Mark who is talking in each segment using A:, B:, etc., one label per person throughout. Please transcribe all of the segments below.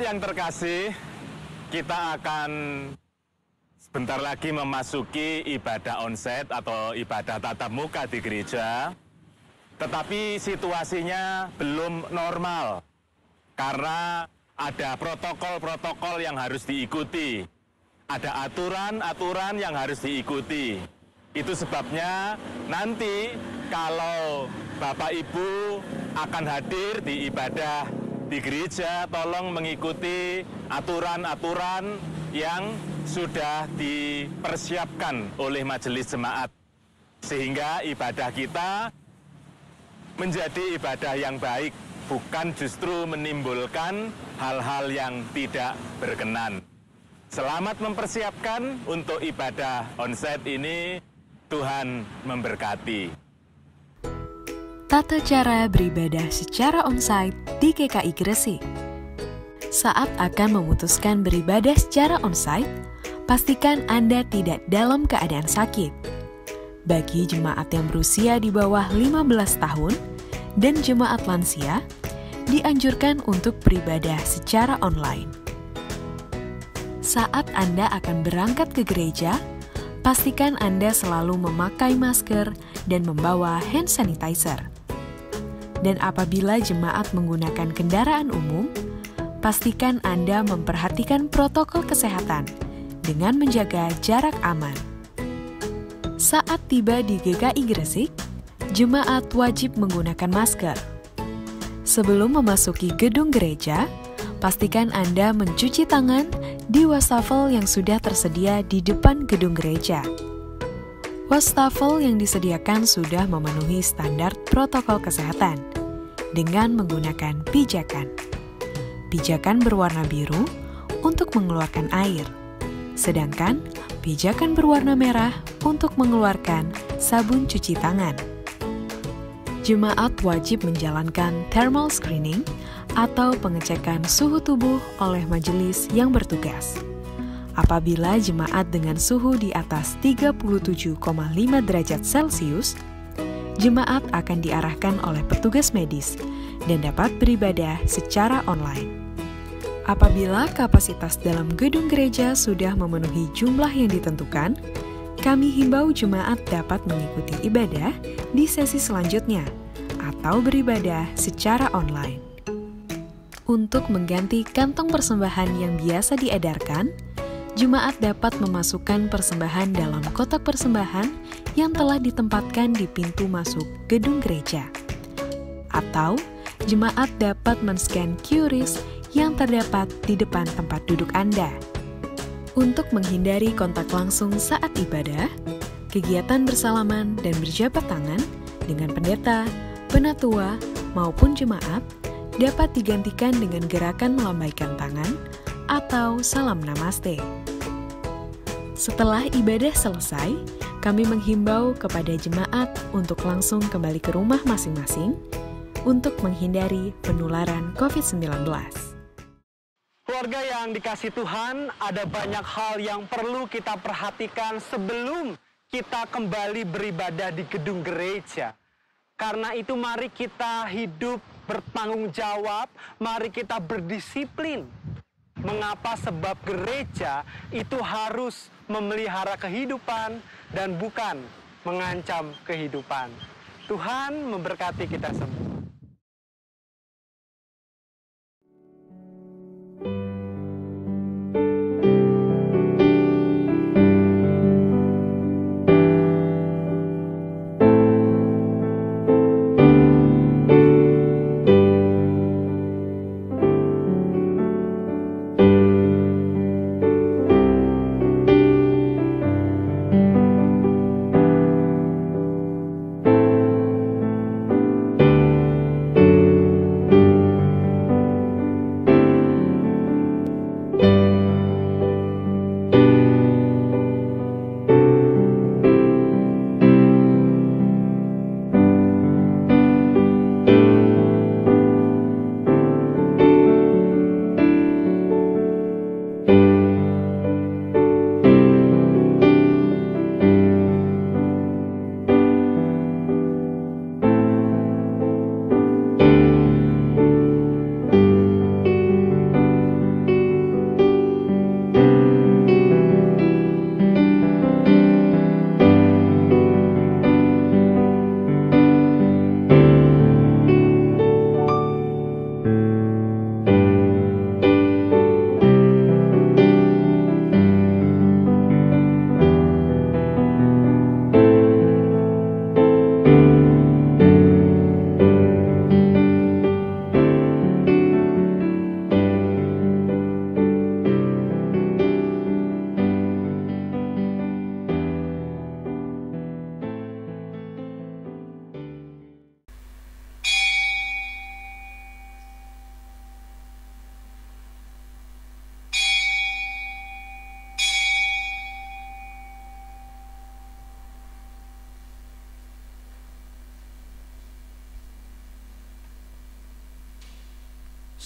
A: Jemaat yang terkasih, kita akan sebentar lagi memasuki ibadah onsite atau ibadah tatap muka di gereja. Tetapi situasinya belum normal karena ada protokol-protokol yang harus diikuti. Ada aturan-aturan yang harus diikuti. Itu sebabnya nanti kalau Bapak Ibu akan hadir di ibadah di gereja, tolong mengikuti aturan-aturan yang sudah dipersiapkan oleh majelis jemaat. Sehingga ibadah kita menjadi ibadah yang baik, bukan justru menimbulkan hal-hal yang tidak berkenan. Selamat mempersiapkan untuk ibadah onsite ini, Tuhan memberkati.
B: Tata cara beribadah secara onsite di GKI Gresik. Saat akan memutuskan beribadah secara onsite, pastikan Anda tidak dalam keadaan sakit. Bagi jemaat yang berusia di bawah 15 tahun dan jemaat lansia, dianjurkan untuk beribadah secara online. Saat Anda akan berangkat ke gereja, pastikan Anda selalu memakai masker dan membawa hand sanitizer. Dan apabila jemaat menggunakan kendaraan umum, pastikan Anda memperhatikan protokol kesehatan dengan menjaga jarak aman. Saat tiba di GKI Gresik, jemaat wajib menggunakan masker. Sebelum memasuki gedung gereja, pastikan Anda mencuci tangan di wastafel yang sudah tersedia di depan gedung gereja. Wastafel yang disediakan sudah memenuhi standar protokol kesehatan dengan menggunakan pijakan. Pijakan berwarna biru untuk mengeluarkan air, sedangkan pijakan berwarna merah untuk mengeluarkan sabun cuci tangan. Jemaat wajib menjalankan thermal screening atau pengecekan suhu tubuh oleh majelis yang bertugas. Apabila jemaat dengan suhu di atas 37,5 derajat Celcius, jemaat akan diarahkan oleh petugas medis dan dapat beribadah secara online. Apabila kapasitas dalam gedung gereja sudah memenuhi jumlah yang ditentukan, kami himbau jemaat dapat mengikuti ibadah di sesi selanjutnya atau beribadah secara online. Untuk mengganti kantong persembahan yang biasa diedarkan, jemaat dapat memasukkan persembahan dalam kotak persembahan yang telah ditempatkan di pintu masuk gedung gereja. Atau, jemaat dapat men-scan QRIS yang terdapat di depan tempat duduk Anda. Untuk menghindari kontak langsung saat ibadah, kegiatan bersalaman dan berjabat tangan dengan pendeta, penatua, maupun jemaat dapat digantikan dengan gerakan melambaikan tangan atau salam namaste. Setelah ibadah selesai, kami menghimbau kepada jemaat untuk langsung kembali ke rumah masing-masing untuk menghindari penularan COVID-19.
C: Keluarga yang dikasih Tuhan, ada banyak hal yang perlu kita perhatikan sebelum kita kembali beribadah di gedung gereja. Karena itu mari kita hidup bertanggung jawab, mari kita berdisiplin. Mengapa? Sebab gereja itu harus memelihara kehidupan dan bukan mengancam kehidupan. Tuhan memberkati kita semua.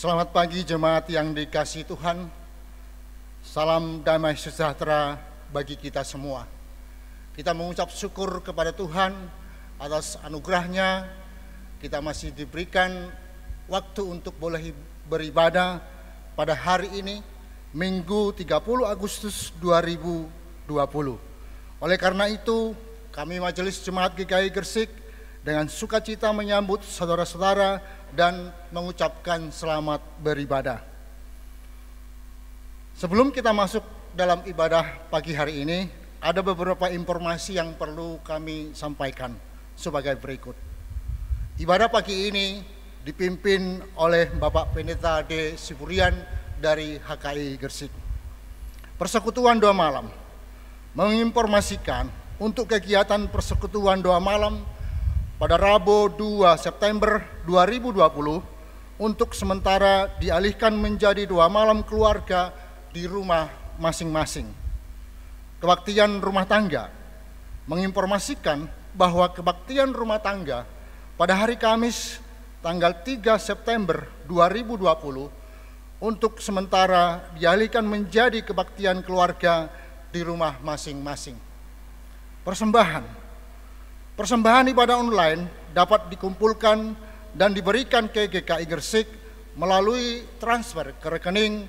D: Selamat pagi jemaat yang dikasihi Tuhan. Salam damai sejahtera bagi kita semua. Kita mengucap syukur kepada Tuhan atas anugerahnya. Kita masih diberikan waktu untuk boleh beribadah pada hari ini, Minggu 30 Agustus 2020. Oleh karena itu, kami Majelis Jemaat GKI Gresik dengan sukacita menyambut saudara-saudara dan mengucapkan selamat beribadah. Sebelum kita masuk dalam ibadah pagi hari ini, ada beberapa informasi yang perlu kami sampaikan sebagai berikut. Ibadah pagi ini dipimpin oleh Bapak Pendeta D. Siburian dari HKI Gresik. Persekutuan doa malam menginformasikan untuk kegiatan persekutuan doa malam pada Rabu 2 September 2020 untuk sementara dialihkan menjadi doa malam keluarga di rumah masing-masing. Kebaktian rumah tangga menginformasikan bahwa kebaktian rumah tangga pada hari Kamis tanggal 3 September 2020 untuk sementara dialihkan menjadi kebaktian keluarga di rumah masing-masing. Persembahan ibadah online dapat dikumpulkan dan diberikan ke GKI Gresik melalui transfer ke rekening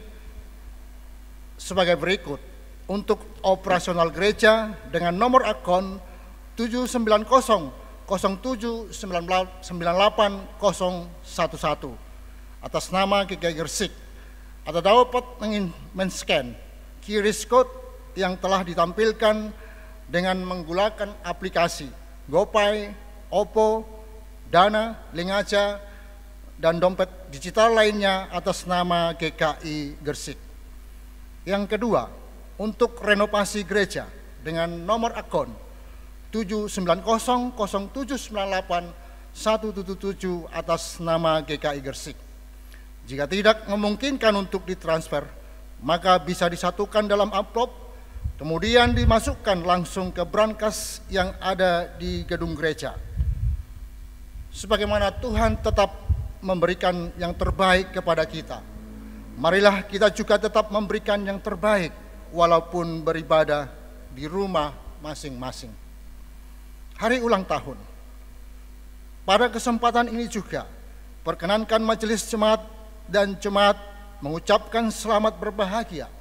D: sebagai berikut. Untuk operasional gereja dengan nomor akun 79007980111 atas nama GKI Gresik, atau dapat men-scan QR code yang telah ditampilkan dengan menggunakan aplikasi GoPay, OPPO, Dana, Lingaja, dan dompet digital lainnya atas nama GKI Gresik. Yang kedua, untuk renovasi gereja dengan nomor akun 79007981177 atas nama GKI Gresik. Jika tidak memungkinkan untuk ditransfer, maka bisa disatukan dalam amplop, kemudian dimasukkan langsung ke brankas yang ada di gedung gereja. Sebagaimana Tuhan tetap memberikan yang terbaik kepada kita, marilah kita juga tetap memberikan yang terbaik walaupun beribadah di rumah masing-masing. Hari ulang tahun. Pada kesempatan ini juga, perkenankan Majelis Jemaat dan Jemaat mengucapkan selamat berbahagia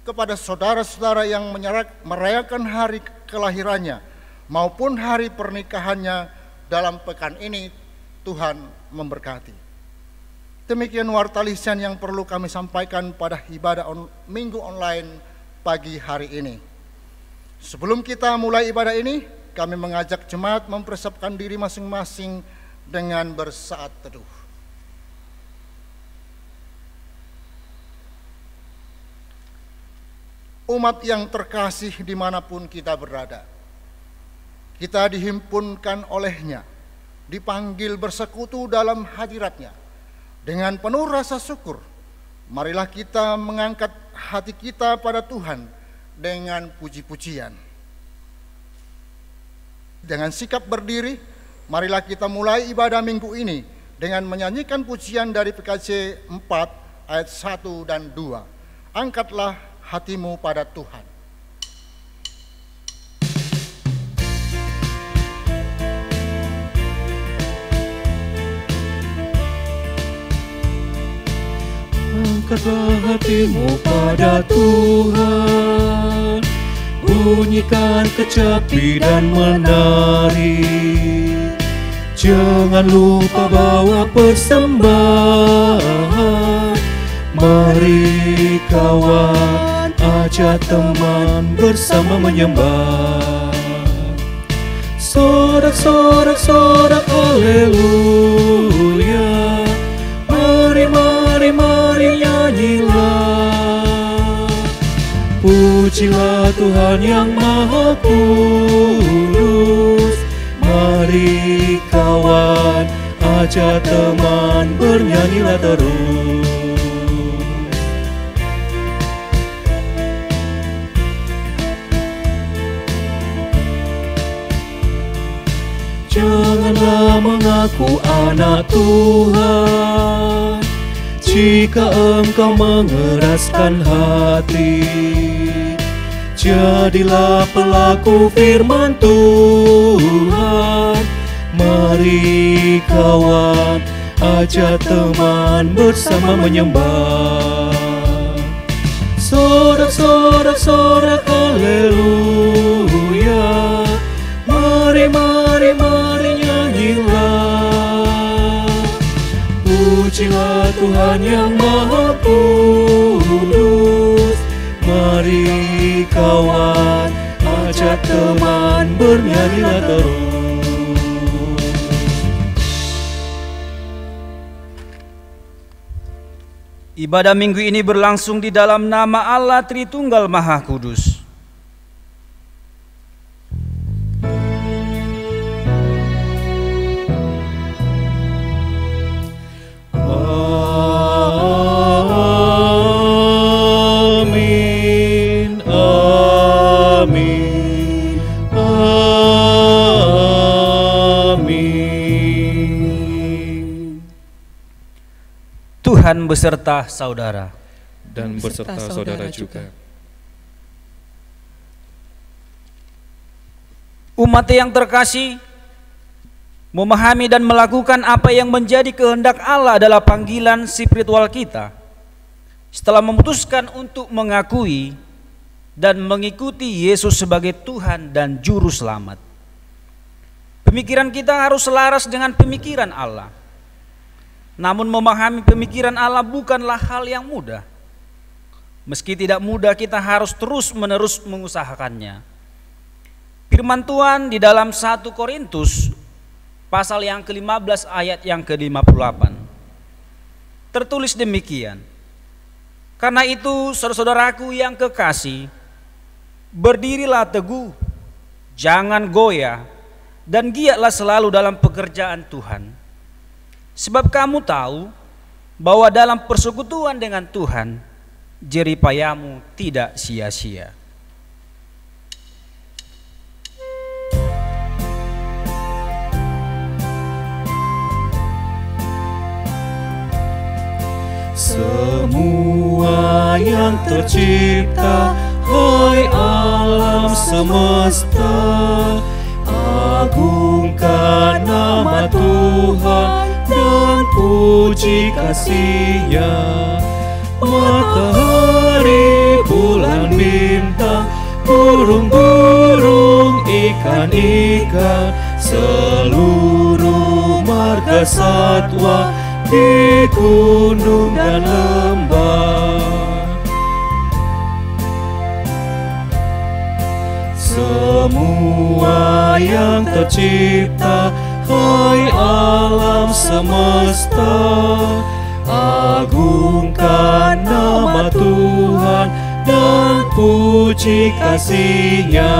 D: kepada saudara-saudara yang merayakan hari kelahirannya maupun hari pernikahannya dalam pekan ini. Tuhan memberkati. Demikian warta lisan yang perlu kami sampaikan pada ibadah minggu online pagi hari ini. Sebelum kita mulai ibadah ini, kami mengajak jemaat mempersiapkan diri masing-masing dengan bersaat teduh. Umat yang terkasih dimanapun kita berada, kita dihimpunkan olehnya, dipanggil bersekutu dalam hadiratnya. Dengan penuh rasa syukur, marilah kita mengangkat hati kita pada Tuhan dengan puji-pujian. Dengan sikap berdiri, marilah kita mulai ibadah minggu ini dengan menyanyikan pujian dari PKJ 4 ayat 1 dan 2. Angkatlah hatimu pada Tuhan.
E: Angkatlah hatimu pada Tuhan, bunyikan kecapi dan menari. Jangan lupa bawa persembahan. Mari kawan, ajak teman bersama menyembah. Sorak-sorak, sorak, haleluya. Mari, mari, mari nyanyilah. Pujilah Tuhan yang Maha Kudus. Mari kawan, ajak teman bernyanyilah terus. Janganlah mengaku anak Tuhan jika Engkau mengeraskan hati, jadilah pelaku firman Tuhan. Mari kawan, ajak teman bersama menyembah. Sorak-sorak, sorak haleluya. Mari, mari, mari nyanyilah. Pujilah Tuhan yang Maha Kudus. Mari kawan, ajak teman bernyanyilah terus.
F: Ibadah minggu ini berlangsung di dalam nama Allah Tritunggal Maha Kudus.
E: Amin, amin, amin.
F: Tuhan beserta saudara.
E: Dan beserta saudara juga.
F: Umat yang terkasih, memahami dan melakukan apa yang menjadi kehendak Allah adalah panggilan spiritual kita. Setelah memutuskan untuk mengakui dan mengikuti Yesus sebagai Tuhan dan Juru Selamat, pemikiran kita harus selaras dengan pemikiran Allah. Namun memahami pemikiran Allah bukanlah hal yang mudah. Meski tidak mudah, kita harus terus-menerus mengusahakannya. Firman Tuhan di dalam 1 Korintus pasal yang ke-15 ayat yang ke-58 tertulis demikian. Karena itu saudara-saudaraku yang kekasih, berdirilah teguh, jangan goyah, dan giatlah selalu dalam pekerjaan Tuhan. Sebab kamu tahu bahwa dalam persekutuan dengan Tuhan, jerih payahmu tidak sia-sia.
E: Semua yang tercipta, hai alam semesta, agungkan nama Tuhan dan puji kasih-Nya. Matahari, bulan, bintang, burung-burung, ikan-ikan, seluruh marga satwa di gunung dan lembah. Semua yang tercipta, hai alam semesta, agungkan nama Tuhan dan puji kasih-Nya.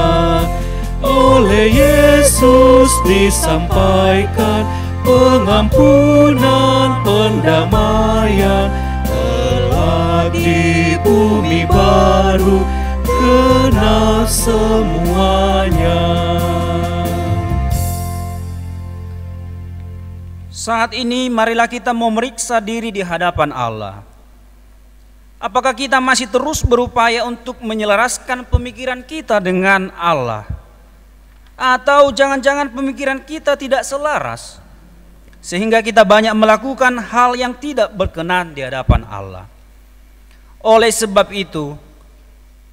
E: Oleh Yesus disampaikan pengampunan, pendamaian, kelak di bumi baru genap semuanya.
F: Saat ini marilah kita memeriksa diri di hadapan Allah. Apakah kita masih terus berupaya untuk menyelaraskan pemikiran kita dengan Allah? Atau jangan-jangan pemikiran kita tidak selaras, sehingga kita banyak melakukan hal yang tidak berkenan di hadapan Allah. Oleh sebab itu,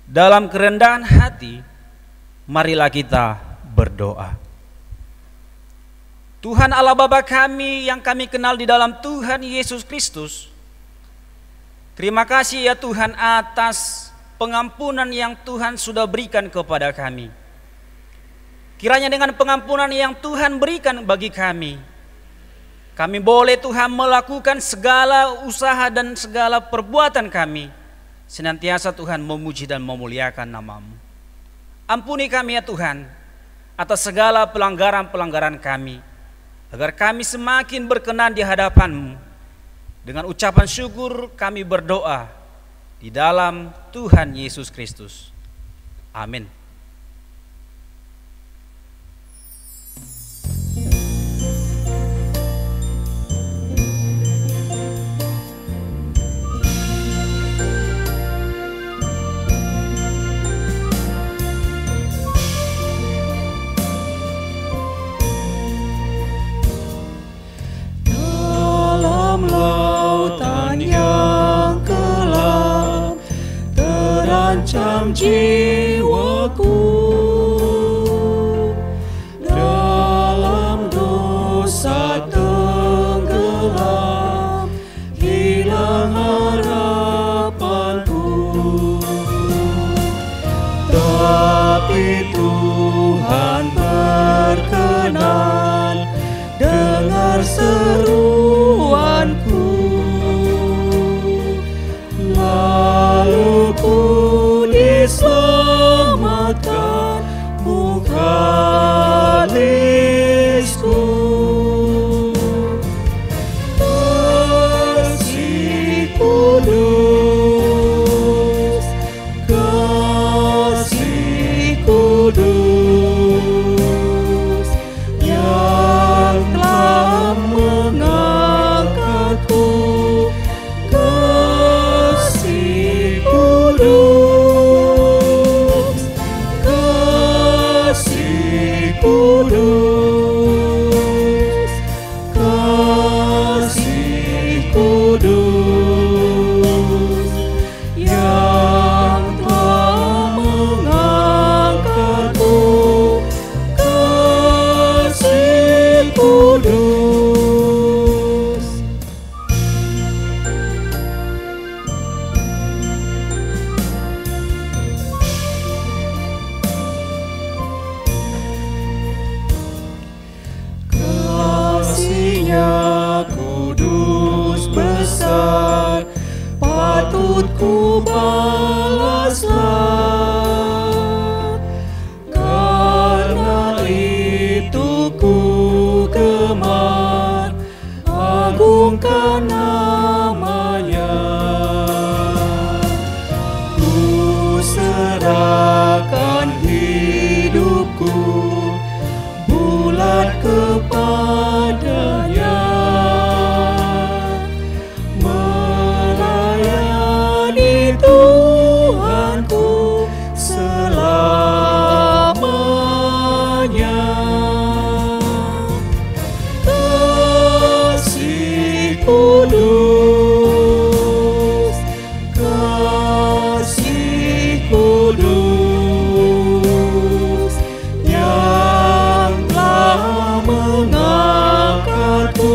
F: dalam kerendahan hati, marilah kita berdoa. Tuhan Allah Bapa kami yang kami kenal di dalam Tuhan Yesus Kristus, terima kasih ya Tuhan atas pengampunan yang Tuhan sudah berikan kepada kami. Kiranya dengan pengampunan yang Tuhan berikan bagi kami, kami boleh Tuhan melakukan segala usaha dan segala perbuatan kami, senantiasa Tuhan memuji dan memuliakan nama-Mu. Ampuni kami ya Tuhan atas segala pelanggaran-pelanggaran kami, agar kami semakin berkenan di hadapan-Mu. Dengan ucapan syukur kami berdoa di dalam Tuhan Yesus Kristus. Amin.
E: kudus besar, patut ku balaslah. Karena itu ku gemar, agungkan namanya. Ku serahkan hidupku bulat kepadanya, melayani Tuhanku selamanya. Kasih kudus, kasih kudus, yang telah mengangkatku.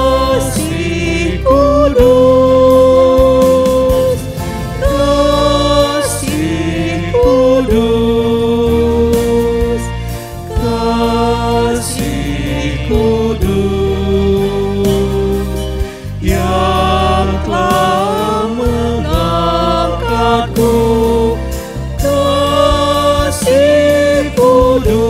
E: Kasih kudus, kasih kudus, kasih kudus, yang telah mengangkatku. Kasih kudus.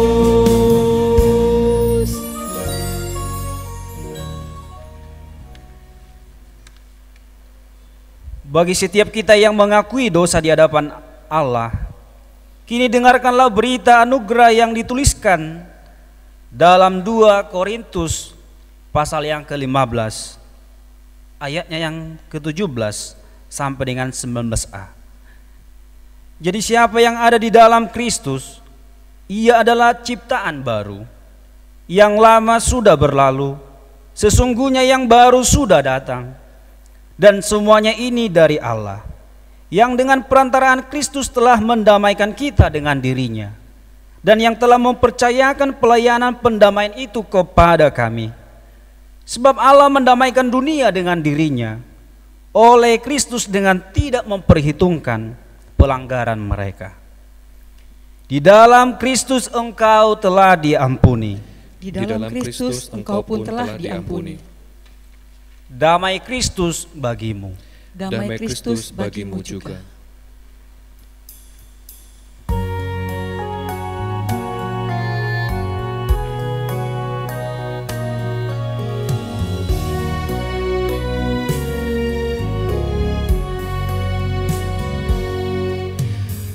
F: Bagi setiap kita yang mengakui dosa di hadapan Allah, kini dengarkanlah berita anugerah yang dituliskan dalam 2 Korintus pasal yang ke-15, ayatnya yang ke-17 sampai dengan 19a. Jadi siapa yang ada di dalam Kristus, ia adalah ciptaan baru. Yang lama sudah berlalu, sesungguhnya yang baru sudah datang. Dan semuanya ini dari Allah, yang dengan perantaraan Kristus telah mendamaikan kita dengan dirinya, dan yang telah mempercayakan pelayanan pendamaian itu kepada kami. Sebab Allah mendamaikan dunia dengan dirinya oleh Kristus dengan tidak memperhitungkan pelanggaran mereka. Di dalam Kristus engkau telah diampuni.
E: Di dalam Kristus engkau pun telah diampuni.
F: Damai Kristus bagimu.
E: Damai Kristus bagimu juga.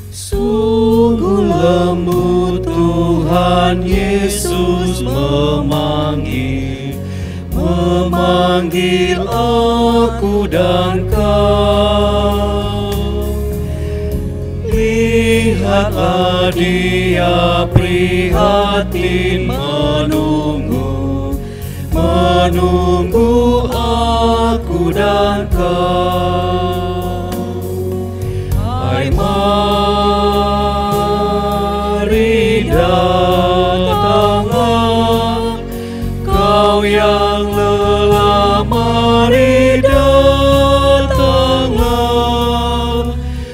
E: Sungguh lembut Tuhan Yesus memanggil aku dan kau. Lihatlah Dia prihatin menunggu aku dan kau. Hai, mari datanglah kau yang lelah, mari datanglah.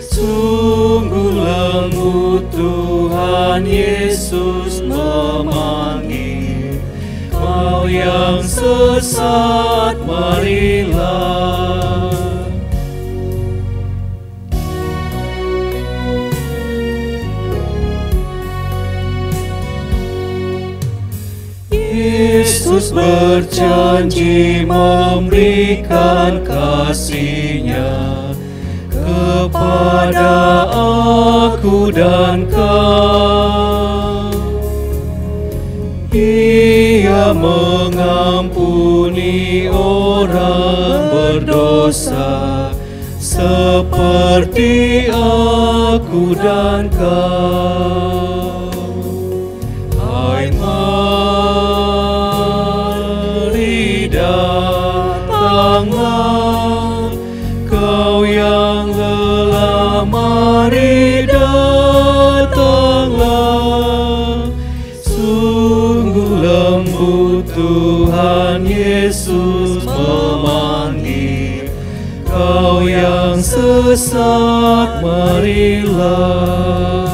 E: Sungguh lembut Tuhan Yesus memanggil. Kau yang sesat, marilah. Yesus berjanji memberikan kasih-Nya kepada aku dan kau. Ia mengampuni orang berdosa seperti aku dan kau. Hai, mari datanglah kau yang lelah, mari datanglah. Sungguh lembut Tuhan Yesus memanggil. Kau yang sesat, marilah.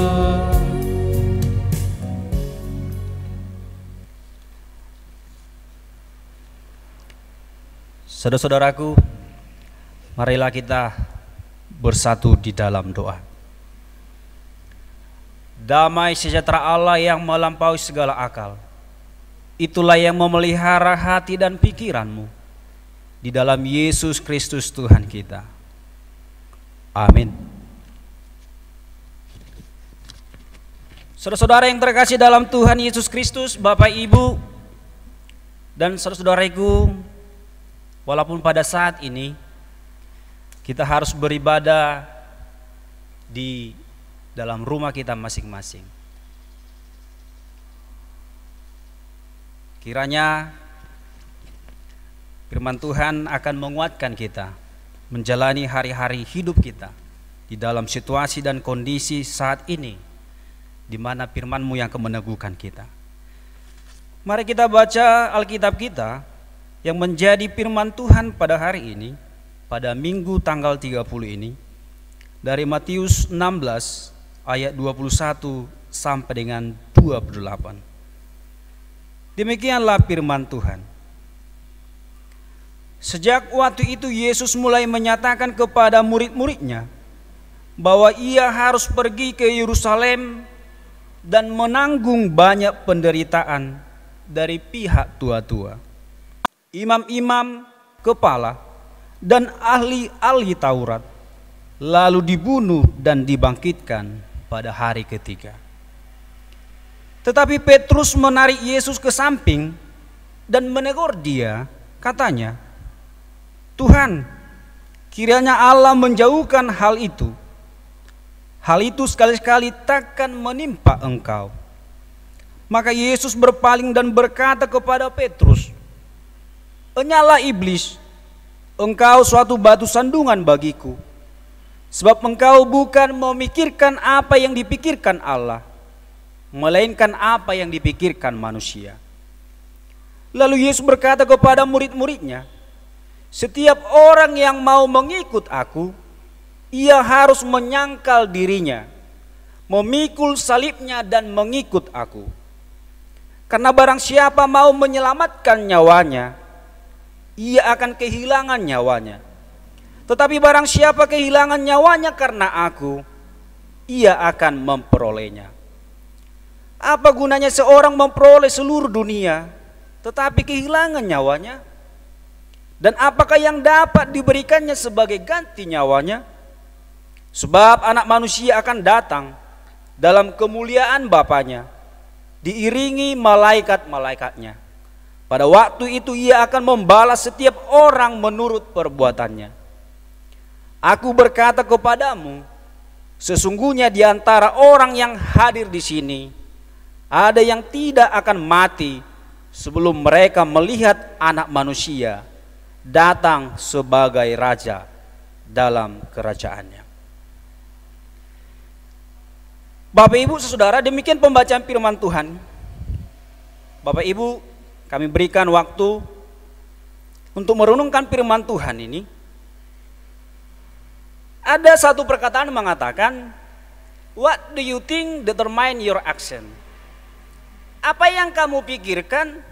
F: Saudara-saudaraku, marilah kita bersatu di dalam doa. Damai sejahtera Allah yang melampaui segala akal, itulah yang memelihara hati dan pikiranmu di dalam Yesus Kristus Tuhan kita. Amin. Saudara-saudara yang terkasih dalam Tuhan Yesus Kristus, Bapak, Ibu, dan saudara-saudaraku, walaupun pada saat ini kita harus beribadah di dalam rumah kita masing-masing, kiranya firman Tuhan akan menguatkan kita menjalani hari-hari hidup kita di dalam situasi dan kondisi saat ini, di mana firman-Mu yang akan meneguhkan kita. Mari kita baca Alkitab kita yang menjadi firman Tuhan pada hari ini, pada Minggu tanggal 30 ini, dari Matius 16 ayat 21 sampai dengan 28. Demikianlah firman Tuhan. Sejak waktu itu Yesus mulai menyatakan kepada murid-muridnya bahwa ia harus pergi ke Yerusalem dan menanggung banyak penderitaan dari pihak tua-tua, imam-imam kepala, dan ahli-ahli Taurat, lalu dibunuh dan dibangkitkan pada hari ketiga. Tetapi Petrus menarik Yesus ke samping dan menegur dia, katanya, "Tuhan, kiranya Allah menjauhkan hal itu. Hal itu sekali-sekali takkan menimpa engkau." Maka Yesus berpaling dan berkata kepada Petrus, "Enyalah iblis, engkau suatu batu sandungan bagiku, sebab engkau bukan memikirkan apa yang dipikirkan Allah, melainkan apa yang dipikirkan manusia." Lalu Yesus berkata kepada murid-muridnya, "Setiap orang yang mau mengikut aku, ia harus menyangkal dirinya, memikul salibnya dan mengikut aku. Karena barang siapa mau menyelamatkan nyawanya, ia akan kehilangan nyawanya. Tetapi barang siapa kehilangan nyawanya karena aku, ia akan memperolehnya. Apa gunanya seorang memperoleh seluruh dunia, tetapi kehilangan nyawanya? Dan apakah yang dapat diberikannya sebagai ganti nyawanya? Sebab anak manusia akan datang dalam kemuliaan Bapanya, diiringi malaikat-malaikatnya. Pada waktu itu ia akan membalas setiap orang menurut perbuatannya. Aku berkata kepadamu, sesungguhnya di antara orang yang hadir di sini, ada yang tidak akan mati sebelum mereka melihat Anak Manusia datang sebagai Raja dalam kerajaannya." Bapak, Ibu, saudara, demikian pembacaan firman Tuhan. Bapak, Ibu, kami berikan waktu untuk merenungkan firman Tuhan ini. Ada satu perkataan mengatakan, "What do you think determine your action?" Apa yang kamu pikirkan,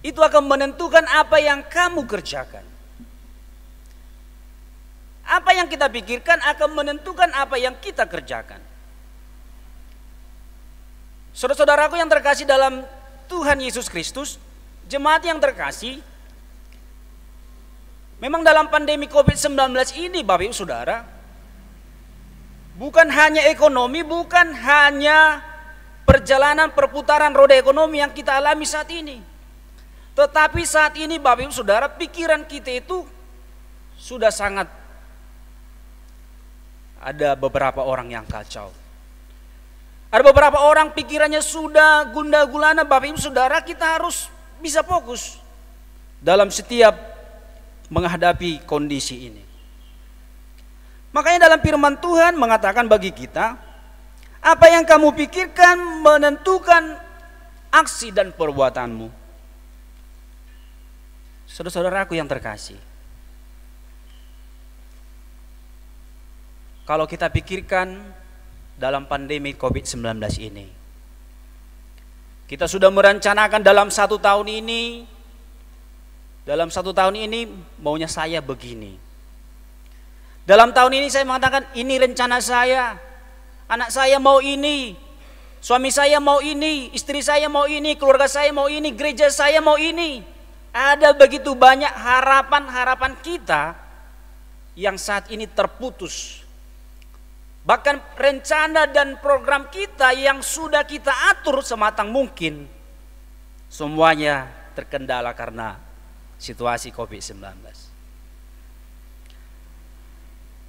F: itu akan menentukan apa yang kamu kerjakan. Apa yang kita pikirkan akan menentukan apa yang kita kerjakan. Saudara-saudaraku yang terkasih dalam Tuhan Yesus Kristus, jemaat yang terkasih, memang dalam pandemi COVID-19 ini, Bapak Ibu Saudara, bukan hanya ekonomi, bukan hanya perjalanan perputaran roda ekonomi yang kita alami saat ini, tetapi saat ini, Bapak Ibu Saudara, pikiran kita itu sudah sangat, ada beberapa orang yang kacau. Ada beberapa orang pikirannya sudah gundah gulana. Bapak Ibu Saudara, kita harus bisa fokus dalam setiap menghadapi kondisi ini. Makanya dalam firman Tuhan mengatakan bagi kita, apa yang kamu pikirkan menentukan aksi dan perbuatanmu. Saudara-saudaraku yang terkasih, kalau kita pikirkan dalam pandemi COVID-19 ini, kita sudah merencanakan dalam 1 tahun ini dalam 1 tahun ini maunya saya begini. Dalam tahun ini saya mengatakan ini rencana saya. Anak saya mau ini, suami saya mau ini, istri saya mau ini, keluarga saya mau ini, gereja saya mau ini. Ada begitu banyak harapan-harapan kita yang saat ini terputus. Bahkan rencana dan program kita yang sudah kita atur sematang mungkin, semuanya terkendala karena situasi COVID-19.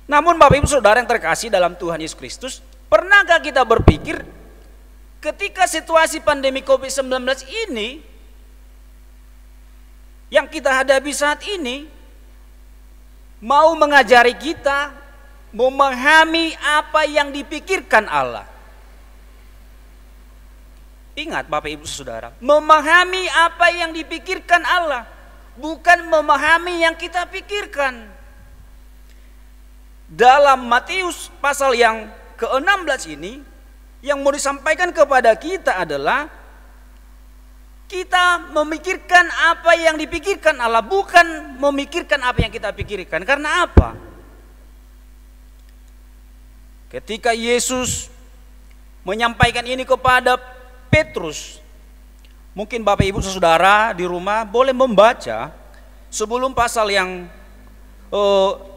F: Namun Bapak Ibu Saudara yang terkasih dalam Tuhan Yesus Kristus, pernahkah kita berpikir ketika situasi pandemi COVID-19 ini yang kita hadapi saat ini mau mengajari kita memahami apa yang dipikirkan Allah? Ingat Bapak Ibu Saudara, memahami apa yang dipikirkan Allah, bukan memahami yang kita pikirkan. Dalam Matius pasal yang ke-16 ini, yang mau disampaikan kepada kita adalah kita memikirkan apa yang dipikirkan Allah, bukan memikirkan apa yang kita pikirkan. Karena apa? Ketika Yesus menyampaikan ini kepada Petrus, mungkin Bapak Ibu Saudara di rumah boleh membaca sebelum pasal yang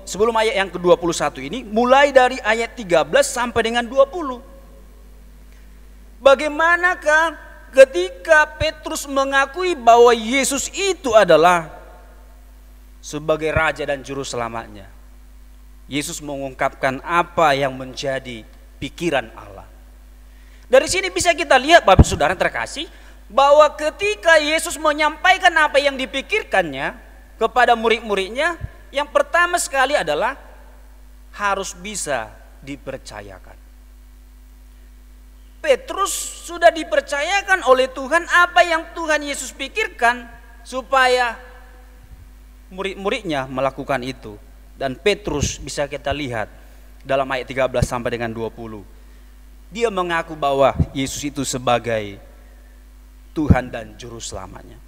F: sebelum ayat yang ke-21 ini, mulai dari ayat 13 sampai dengan 20. Bagaimanakah ketika Petrus mengakui bahwa Yesus itu adalah sebagai Raja dan Juru Selamatnya? Yesus mengungkapkan apa yang menjadi pikiran Allah. Dari sini bisa kita lihat Bapak Saudara terkasih, bahwa ketika Yesus menyampaikan apa yang dipikirkannya kepada murid-muridnya, yang pertama sekali adalah harus bisa dipercayakan. Petrus sudah dipercayakan oleh Tuhan apa yang Tuhan Yesus pikirkan supaya murid-muridnya melakukan itu. Dan Petrus bisa kita lihat dalam ayat 13 sampai dengan 20. Dia mengaku bahwa Yesus itu sebagai Tuhan dan Juru Selamatnya.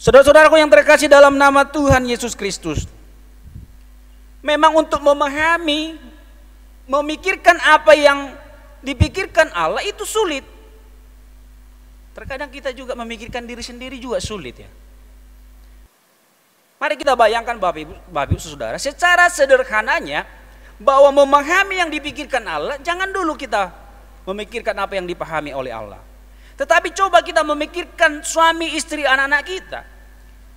F: Saudara-saudaraku yang terkasih dalam nama Tuhan Yesus Kristus, memang untuk memahami, memikirkan apa yang dipikirkan Allah itu sulit. Terkadang kita juga memikirkan diri sendiri juga sulit ya. Mari kita bayangkan Bapak Ibu Saudara, secara sederhananya bahwa memahami yang dipikirkan Allah, jangan dulu kita memikirkan apa yang dipahami oleh Allah. Tetapi coba kita memikirkan suami, istri, anak-anak kita.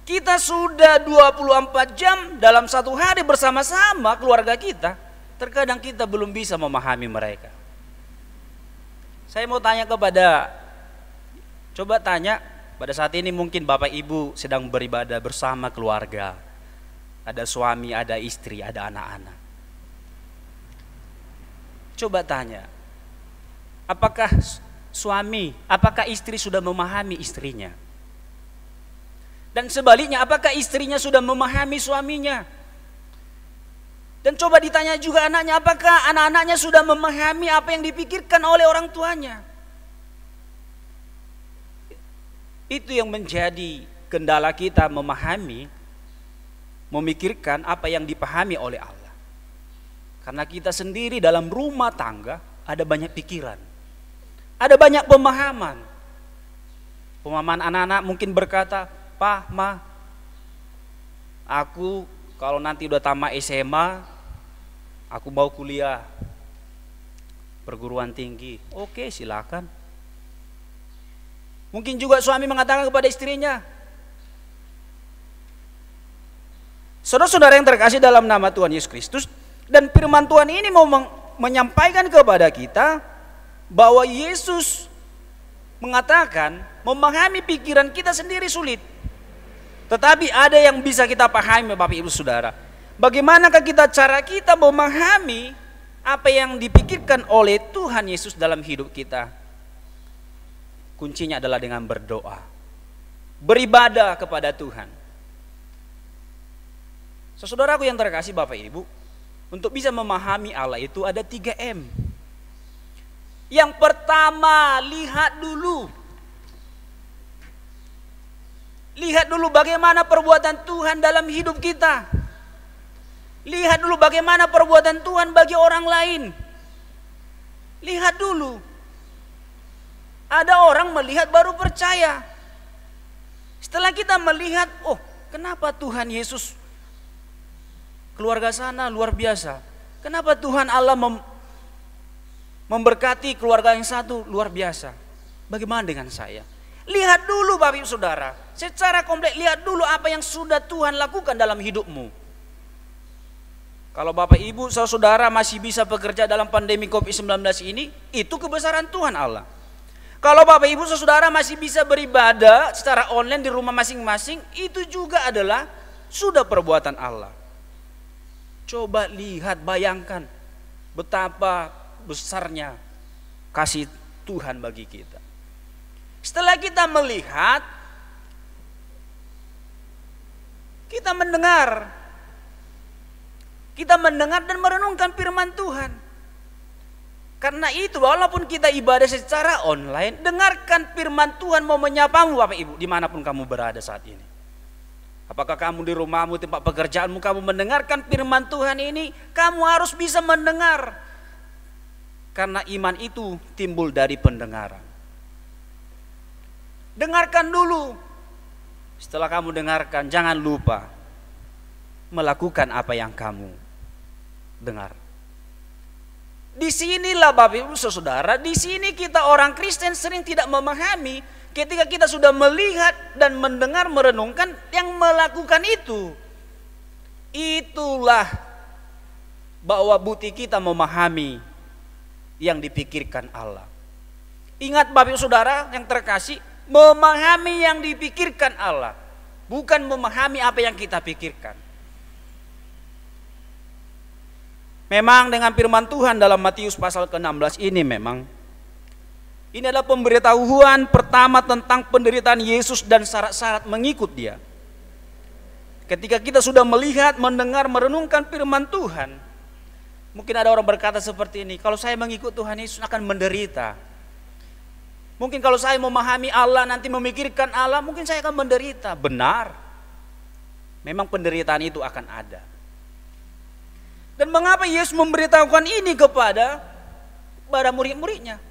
F: Kita sudah 24 jam dalam satu hari bersama-sama keluarga kita. Terkadang kita belum bisa memahami mereka. Saya mau tanya coba tanya, pada saat ini mungkin Bapak Ibu sedang beribadah bersama keluarga. Ada suami, ada istri, ada anak-anak. Coba tanya, apakah istri sudah memahami istrinya? Dan sebaliknya, apakah istrinya sudah memahami suaminya? Dan coba ditanya juga anaknya, apakah anak-anaknya sudah memahami apa yang dipikirkan oleh orang tuanya? Itu yang menjadi kendala kita memahami, memikirkan apa yang dipahami oleh Allah. Karena kita sendiri dalam rumah tangga ada banyak pikiran, ada banyak pemahaman. Pemahaman anak-anak mungkin berkata, "Pak, Ma, aku kalau nanti udah tamat SMA, aku mau kuliah perguruan tinggi." Oke, silakan. Mungkin juga suami mengatakan kepada istrinya. Saudara-saudara yang terkasih dalam nama Tuhan Yesus Kristus, dan firman Tuhan ini mau menyampaikan kepada kita bahwa Yesus mengatakan memahami pikiran kita sendiri sulit. Tetapi ada yang bisa kita pahami Bapak Ibu Saudara. Bagaimanakah cara kita memahami apa yang dipikirkan oleh Tuhan Yesus dalam hidup kita? Kuncinya adalah dengan berdoa, beribadah kepada Tuhan. Saudaraku yang terkasih Bapak Ibu, untuk bisa memahami Allah itu ada 3M. Yang pertama, lihat dulu. Lihat dulu bagaimana perbuatan Tuhan dalam hidup kita. Lihat dulu bagaimana perbuatan Tuhan bagi orang lain. Lihat dulu. Ada orang melihat baru percaya. Setelah kita melihat, oh kenapa Tuhan Yesus keluarga sana luar biasa. Kenapa Tuhan Allah memberkati keluarga yang satu luar biasa. Bagaimana dengan saya? Lihat dulu Bapak Ibu Saudara, secara komplek lihat dulu apa yang sudah Tuhan lakukan dalam hidupmu. Kalau Bapak Ibu Saudara masih bisa bekerja dalam pandemi COVID-19 ini, itu kebesaran Tuhan Allah. Kalau Bapak Ibu Saudara masih bisa beribadah secara online di rumah masing-masing, itu juga adalah sudah perbuatan Allah. Coba lihat, bayangkan betapa besarnya kasih Tuhan bagi kita. Setelah kita melihat, kita mendengar dan merenungkan firman Tuhan. Karena itu walaupun kita ibadah secara online, dengarkan firman Tuhan mau menyapamu Bapak Ibu dimanapun kamu berada saat ini. Apakah kamu di rumahmu, tempat pekerjaanmu, kamu mendengarkan firman Tuhan ini, kamu harus bisa mendengar. Karena iman itu timbul dari pendengaran. Dengarkan dulu. Setelah kamu dengarkan, jangan lupa melakukan apa yang kamu dengar. Disinilah Bapak Ibu Saudara, di sini kita orang Kristen sering tidak memahami. Ketika kita sudah melihat dan mendengar, merenungkan, yang melakukan itu, itulah bahwa bukti kita memahami yang dipikirkan Allah. Ingat Bapak Ibu Saudara yang terkasih, memahami yang dipikirkan Allah, bukan memahami apa yang kita pikirkan. Memang dengan firman Tuhan dalam Matius pasal ke-16 ini ini adalah pemberitahuan pertama tentang penderitaan Yesus dan syarat-syarat mengikut Dia. Ketika kita sudah melihat, mendengar, merenungkan firman Tuhan, mungkin ada orang berkata seperti ini, kalau saya mengikut Tuhan Yesus akan menderita. Mungkin kalau saya memahami Allah, nanti memikirkan Allah, mungkin saya akan menderita. Benar, memang penderitaan itu akan ada. Dan mengapa Yesus memberitahukan ini kepada murid-muridnya?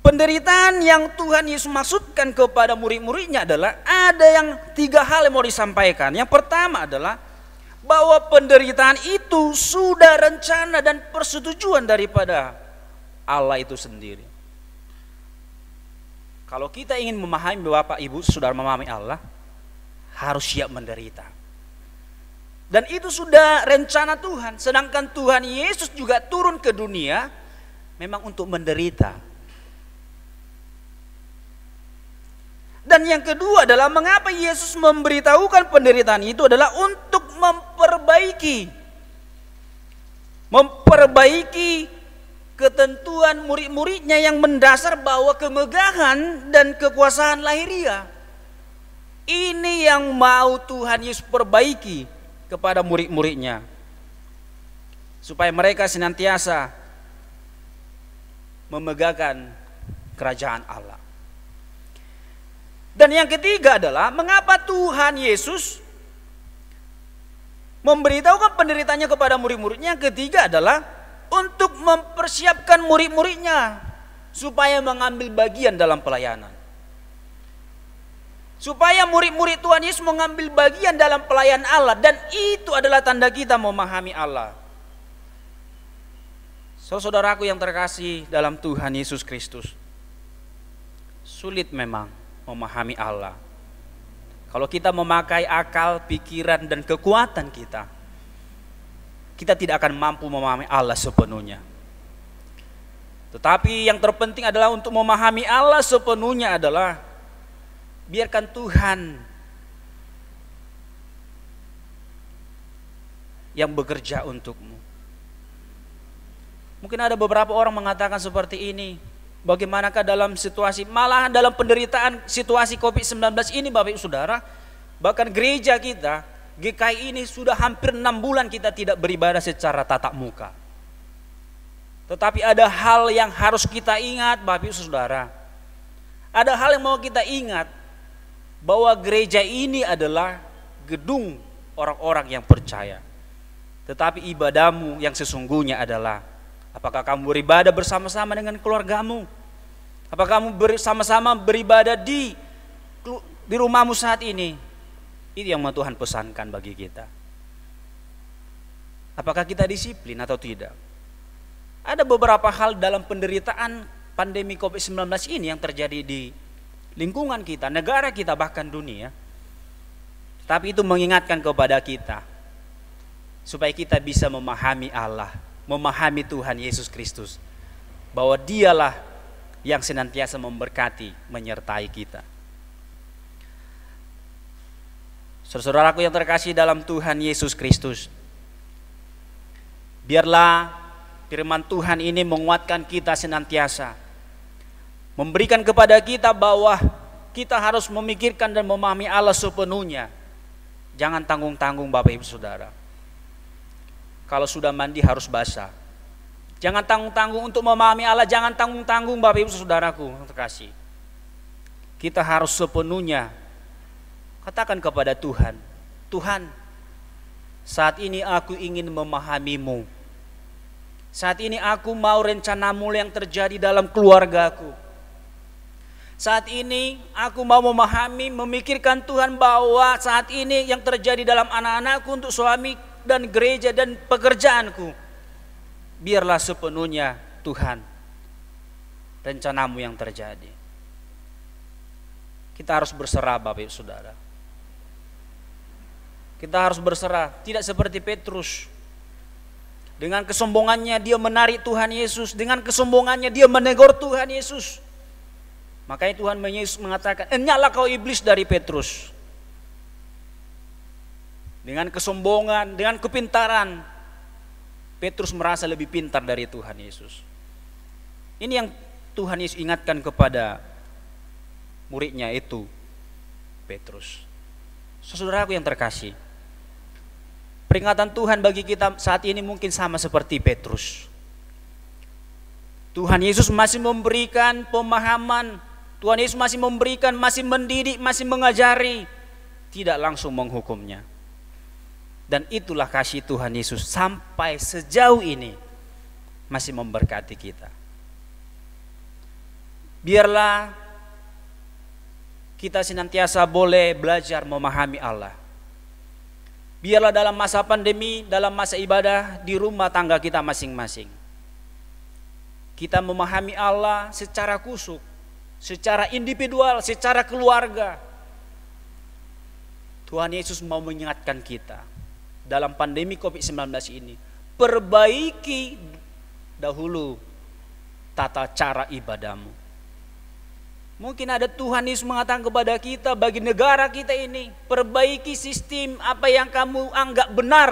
F: Penderitaan yang Tuhan Yesus maksudkan kepada murid-muridnya adalah ada yang 3 hal yang mau disampaikan. Yang pertama adalah bahwa penderitaan itu sudah rencana dan persetujuan daripada Allah itu sendiri. Kalau kita ingin memahami Bapak Ibu Saudara memahami Allah, harus siap menderita. Dan itu sudah rencana Tuhan. Sedangkan Tuhan Yesus juga turun ke dunia memang untuk menderita. Dan yang kedua adalah mengapa Yesus memberitahukan penderitaan itu adalah untuk memperbaiki ketentuan murid-muridnya yang mendasar bahwa kemegahan dan kekuasaan lahiriah. Ini yang mau Tuhan Yesus perbaiki kepada murid-muridnya, supaya mereka senantiasa memegahkan kerajaan Allah. Dan yang ketiga adalah mengapa Tuhan Yesus memberitahukan penderitaannya kepada murid-muridnya. Yang ketiga adalah untuk mempersiapkan murid-muridnya supaya mengambil bagian dalam pelayanan. Supaya murid-murid Tuhan Yesus mengambil bagian dalam pelayanan Allah. Dan itu adalah tanda kita memahami Allah. Saudaraku yang terkasih dalam Tuhan Yesus Kristus, sulit memang memahami Allah. Kalau kita memakai akal, pikiran, dan kekuatan kita tidak akan mampu memahami Allah sepenuhnya. Tetapi yang terpenting adalah untuk memahami Allah sepenuhnya adalah biarkan Tuhan yang bekerja untukmu. Mungkin ada beberapa orang mengatakan seperti ini, bagaimanakah dalam situasi, malahan dalam penderitaan situasi COVID-19 ini Bapak Ibu Saudara, bahkan gereja kita, GKI ini sudah hampir 6 bulan kita tidak beribadah secara tatap muka. Tetapi ada hal yang harus kita ingat Bapak Ibu Saudara. Ada hal yang mau kita ingat, bahwa gereja ini adalah gedung orang-orang yang percaya. Tetapi ibadahmu yang sesungguhnya adalah, apakah kamu beribadah bersama-sama dengan keluargamu? Apakah kamu bersama-sama beribadah di rumahmu saat ini? Itu yang Tuhan pesankan bagi kita. Apakah kita disiplin atau tidak? Ada beberapa hal dalam penderitaan pandemi COVID-19 ini yang terjadi di lingkungan kita, negara kita, bahkan dunia. Tapi itu mengingatkan kepada kita supaya kita bisa memahami Allah, memahami Tuhan Yesus Kristus, bahwa Dialah yang senantiasa memberkati, menyertai kita. Saudaraku yang terkasih dalam Tuhan Yesus Kristus, biarlah firman Tuhan ini menguatkan kita senantiasa, memberikan kepada kita bahwa kita harus memikirkan dan memahami Allah sepenuhnya. Jangan tanggung-tanggung Bapak Ibu Saudara. Kalau sudah mandi harus basah. Jangan tanggung-tanggung untuk memahami Allah. Jangan tanggung-tanggung Bapak Ibu Saudaraku yang terkasih. Kita harus sepenuhnya katakan kepada Tuhan, Tuhan, saat ini aku ingin memahami-Mu. Saat ini aku mau rencana-Mu yang terjadi dalam keluargaku. Saat ini aku mau memahami, memikirkan Tuhan bahwa saat ini yang terjadi dalam anak-anakku, untuk suami dan gereja dan pekerjaanku. Biarlah sepenuhnya Tuhan rencana-Mu yang terjadi. Kita harus berserah Bapak Ibu Saudara. Kita harus berserah, tidak seperti Petrus. Dengan kesombongannya dia menarik Tuhan Yesus, dengan kesombongannya dia menegur Tuhan Yesus. Makanya Tuhan Yesus mengatakan, "Enyahlah kau iblis dari Petrus." Dengan kesombongan, dengan kepintaran, Petrus merasa lebih pintar dari Tuhan Yesus. Ini yang Tuhan Yesus ingatkan kepada muridnya itu, Petrus. Saudaraku yang terkasih, peringatan Tuhan bagi kita saat ini mungkin sama seperti Petrus. Tuhan Yesus masih memberikan pemahaman, Tuhan Yesus masih memberikan, masih mendidik, masih mengajari, tidak langsung menghukumnya. Dan itulah kasih Tuhan Yesus sampai sejauh ini masih memberkati kita. Biarlah kita senantiasa boleh belajar memahami Allah. Biarlah dalam masa pandemi, dalam masa ibadah di rumah tangga kita masing-masing, kita memahami Allah secara kusuk, secara individual, secara keluarga. Tuhan Yesus mau mengingatkan kita dalam pandemi COVID-19 ini, perbaiki dahulu tata cara ibadahmu. Mungkin ada Tuhan Yesus mengatakan kepada kita, bagi negara kita ini, perbaiki sistem apa yang kamu anggap benar.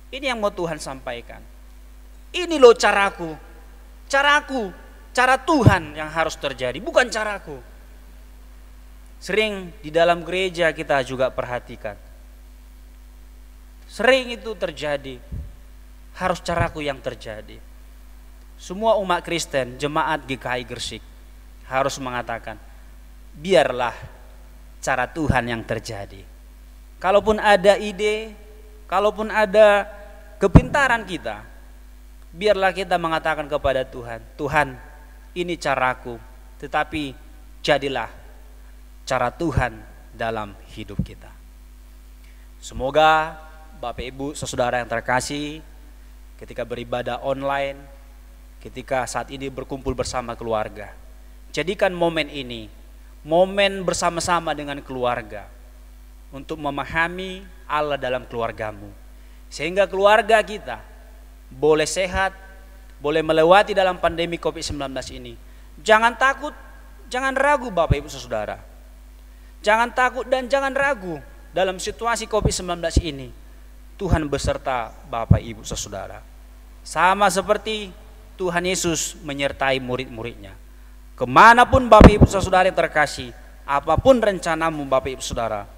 F: Ini yang mau Tuhan sampaikan. Ini loh caraku, cara Tuhan yang harus terjadi, bukan caraku. Sering di dalam gereja kita juga perhatikan, sering itu terjadi, harus caraku yang terjadi. Semua umat Kristen, jemaat GKI Gresik harus mengatakan, biarlah cara Tuhan yang terjadi. Kalaupun ada ide, kalaupun ada kepintaran kita, biarlah kita mengatakan kepada Tuhan, Tuhan, ini caraku, tetapi jadilah cara Tuhan dalam hidup kita. Semoga Bapak Ibu saudara yang terkasih, ketika beribadah online, ketika saat ini berkumpul bersama keluarga, jadikan momen ini momen bersama-sama dengan keluarga untuk memahami Allah dalam keluargamu, sehingga keluarga kita boleh sehat, boleh melewati dalam pandemi COVID-19 ini. Jangan takut, jangan ragu Bapak Ibu Saudara. Jangan takut dan jangan ragu dalam situasi COVID-19 ini. Tuhan beserta Bapak Ibu Saudara. Sama seperti Tuhan Yesus menyertai murid-muridnya. Kemanapun Bapak Ibu Saudara yang terkasih, apapun rencanamu Bapak Ibu Saudara,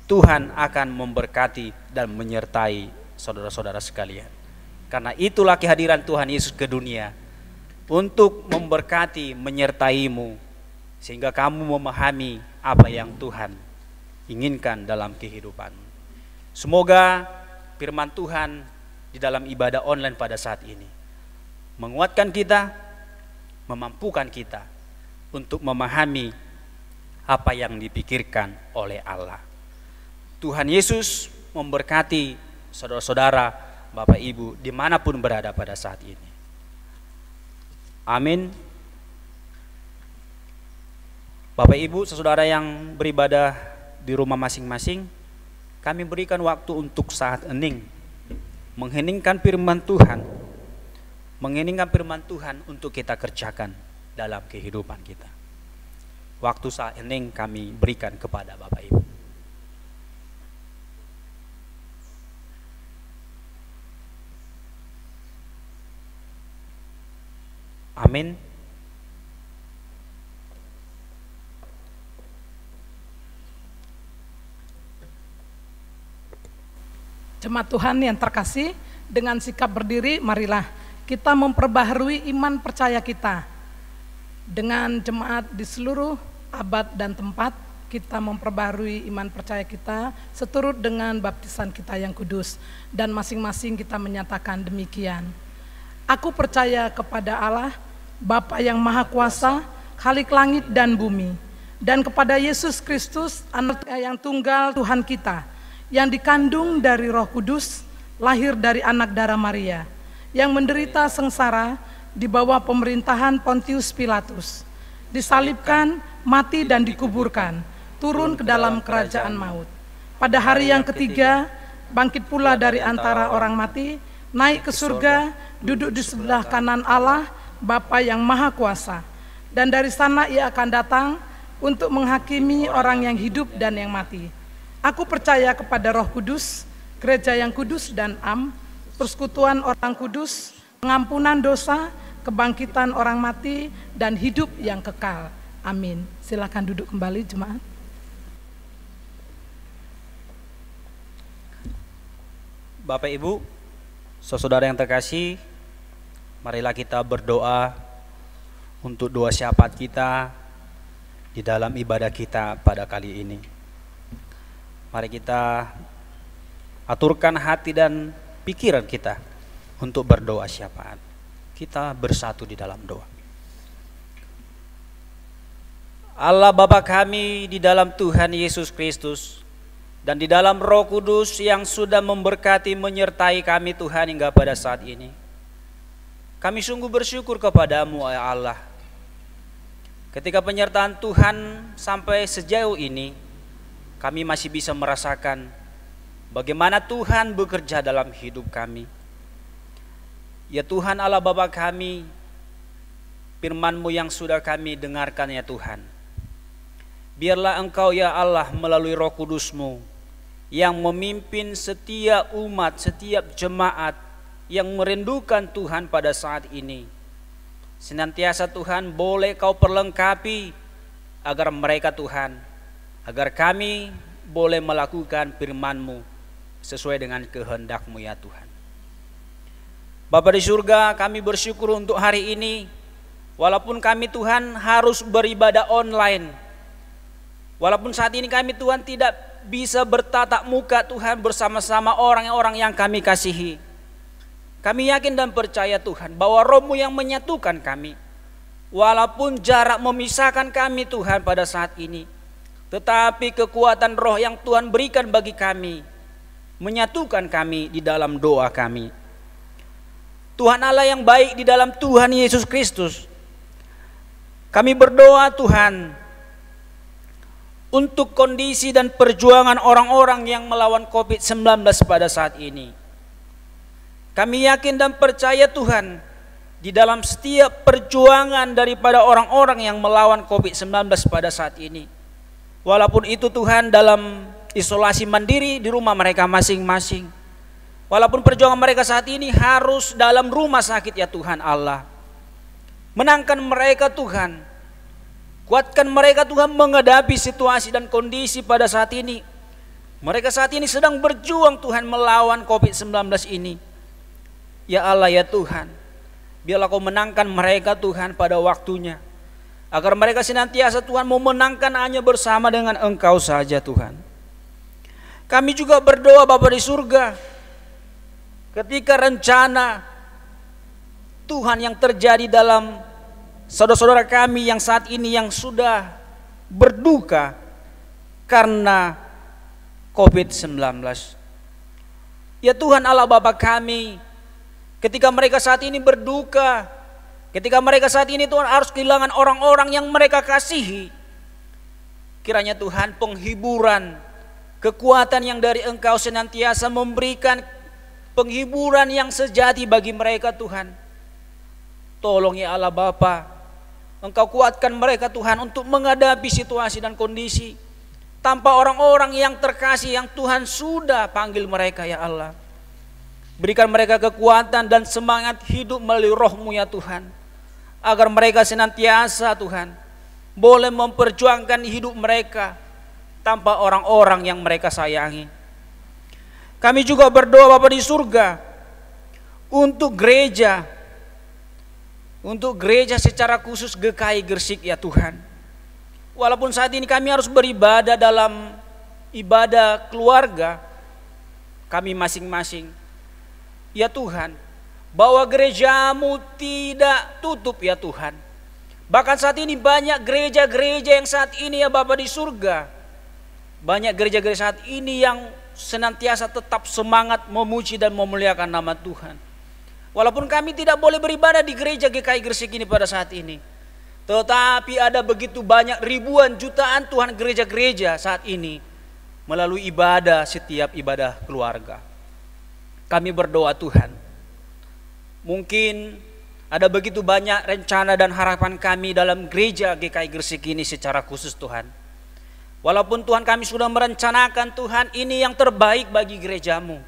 F: Tuhan akan memberkati dan menyertai saudara-saudara sekalian. Karena itulah kehadiran Tuhan Yesus ke dunia, untuk memberkati, menyertaimu sehingga kamu memahami apa yang Tuhan inginkan dalam kehidupan. Semoga firman Tuhan di dalam ibadah online pada saat ini menguatkan kita, memampukan kita untuk memahami apa yang dipikirkan oleh Allah. Tuhan Yesus memberkati saudara-saudara, Bapak Ibu dimanapun berada pada saat ini. Amin. Bapak Ibu, saudara yang beribadah di rumah masing-masing, kami berikan waktu untuk saat hening, mengheningkan firman Tuhan, untuk kita kerjakan dalam kehidupan kita. Waktu saat hening kami berikan kepada Bapak Ibu. Amin.
G: Jemaat Tuhan yang terkasih, dengan sikap berdiri, marilah kita memperbaharui iman percaya kita. Dengan jemaat di seluruh abad dan tempat, kita memperbaharui iman percaya kita seturut dengan baptisan kita yang kudus. Dan masing-masing kita menyatakan demikian. Aku percaya kepada Allah, Bapa yang Maha Kuasa, Khalik langit dan bumi, dan kepada Yesus Kristus, Anak yang tunggal Tuhan kita, yang dikandung dari Roh Kudus, lahir dari anak darah Maria, yang menderita sengsara di bawah pemerintahan Pontius Pilatus, disalibkan, mati dan dikuburkan, turun ke dalam kerajaan maut. Pada hari yang ketiga, bangkit pula dari antara orang mati, naik ke surga, duduk di sebelah kanan Allah, Bapa yang Maha Kuasa. Dan dari sana ia akan datang untuk menghakimi orang yang hidup dan yang mati. Aku percaya kepada Roh Kudus, gereja yang kudus dan persekutuan orang kudus, pengampunan dosa, kebangkitan orang mati, dan hidup yang kekal. Amin. Silakan duduk kembali jemaat.
F: Bapak Ibu, saudara yang terkasih, marilah kita berdoa untuk doa syafaat kita di dalam ibadah kita pada kali ini. Mari kita aturkan hati dan pikiran kita untuk berdoa syafaat. Kita bersatu di dalam doa. Allah Bapa kami di dalam Tuhan Yesus Kristus dan di dalam Roh Kudus yang sudah memberkati menyertai kami Tuhan hingga pada saat ini. Kami sungguh bersyukur kepadamu ya Allah. Ketika penyertaan Tuhan sampai sejauh ini, kami masih bisa merasakan bagaimana Tuhan bekerja dalam hidup kami. Ya Tuhan Allah Bapa kami, firman-Mu yang sudah kami dengarkan ya Tuhan. Biarlah Engkau ya Allah melalui Roh Kudus-Mu yang memimpin setiap umat, setiap jemaat yang merindukan Tuhan pada saat ini. Senantiasa Tuhan boleh Kau perlengkapi agar mereka Tuhan, agar kami boleh melakukan firman-Mu sesuai dengan kehendak-Mu ya Tuhan. Bapa di surga, kami bersyukur untuk hari ini. Walaupun kami Tuhan harus beribadah online, walaupun saat ini kami Tuhan tidak bisa bertatap muka Tuhan bersama-sama orang-orang yang kami kasihi, kami yakin dan percaya Tuhan bahwa Roh-Mu yang menyatukan kami. Walaupun jarak memisahkan kami Tuhan pada saat ini, tetapi kekuatan Roh yang Tuhan berikan bagi kami menyatukan kami di dalam doa kami. Tuhan Allah yang baik di dalam Tuhan Yesus Kristus, kami berdoa Tuhan untuk kondisi dan perjuangan orang-orang yang melawan COVID-19 pada saat ini. Kami yakin dan percaya Tuhan, di dalam setiap perjuangan daripada orang-orang yang melawan COVID-19 pada saat ini, walaupun itu Tuhan dalam isolasi mandiri di rumah mereka masing-masing, walaupun perjuangan mereka saat ini harus dalam rumah sakit ya Tuhan Allah, menangkan mereka Tuhan, kuatkan mereka Tuhan menghadapi situasi dan kondisi pada saat ini. Mereka saat ini sedang berjuang Tuhan melawan COVID-19 ini. Ya Allah ya Tuhan, biarlah Kau menangkan mereka Tuhan pada waktunya. agar mereka senantiasa Tuhan memenangkan hanya bersama dengan Engkau saja Tuhan. Kami juga berdoa Bapa di surga, ketika rencana Tuhan yang terjadi dalam saudara-saudara kami yang saat ini yang sudah berduka karena COVID-19. Ya Tuhan Allah Bapa kami, ketika mereka saat ini berduka, ketika mereka saat ini Tuhan harus kehilangan orang-orang yang mereka kasihi, kiranya Tuhan penghiburan, kekuatan yang dari Engkau senantiasa memberikan penghiburan yang sejati bagi mereka Tuhan. Tolong ya Allah Bapa, Engkau kuatkan mereka Tuhan untuk menghadapi situasi dan kondisi tanpa orang-orang yang terkasih yang Tuhan sudah panggil mereka ya Allah. Berikan mereka kekuatan dan semangat hidup melalui roh-Mu ya Tuhan, agar mereka senantiasa Tuhan boleh memperjuangkan hidup mereka tanpa orang-orang yang mereka sayangi. Kami juga berdoa Bapa di surga untuk gereja secara khusus GKI Gresik ya Tuhan. Walaupun saat ini kami harus beribadah dalam ibadah keluarga kami masing-masing, ya Tuhan, bahwa gereja-Mu tidak tutup ya Tuhan. Bahkan saat ini banyak gereja-gereja yang saat ini ya Bapa di surga, banyak gereja-gereja saat ini yang senantiasa tetap semangat memuji dan memuliakan nama Tuhan. Walaupun kami tidak boleh beribadah di gereja GKI Gresik ini pada saat ini, tetapi ada begitu banyak ribuan jutaan Tuhan gereja-gereja saat ini melalui ibadah, setiap ibadah keluarga. Kami berdoa Tuhan, mungkin ada begitu banyak rencana dan harapan kami dalam gereja GKI Gresik ini secara khusus Tuhan. Walaupun Tuhan kami sudah merencanakan Tuhan ini yang terbaik bagi gereja-Mu,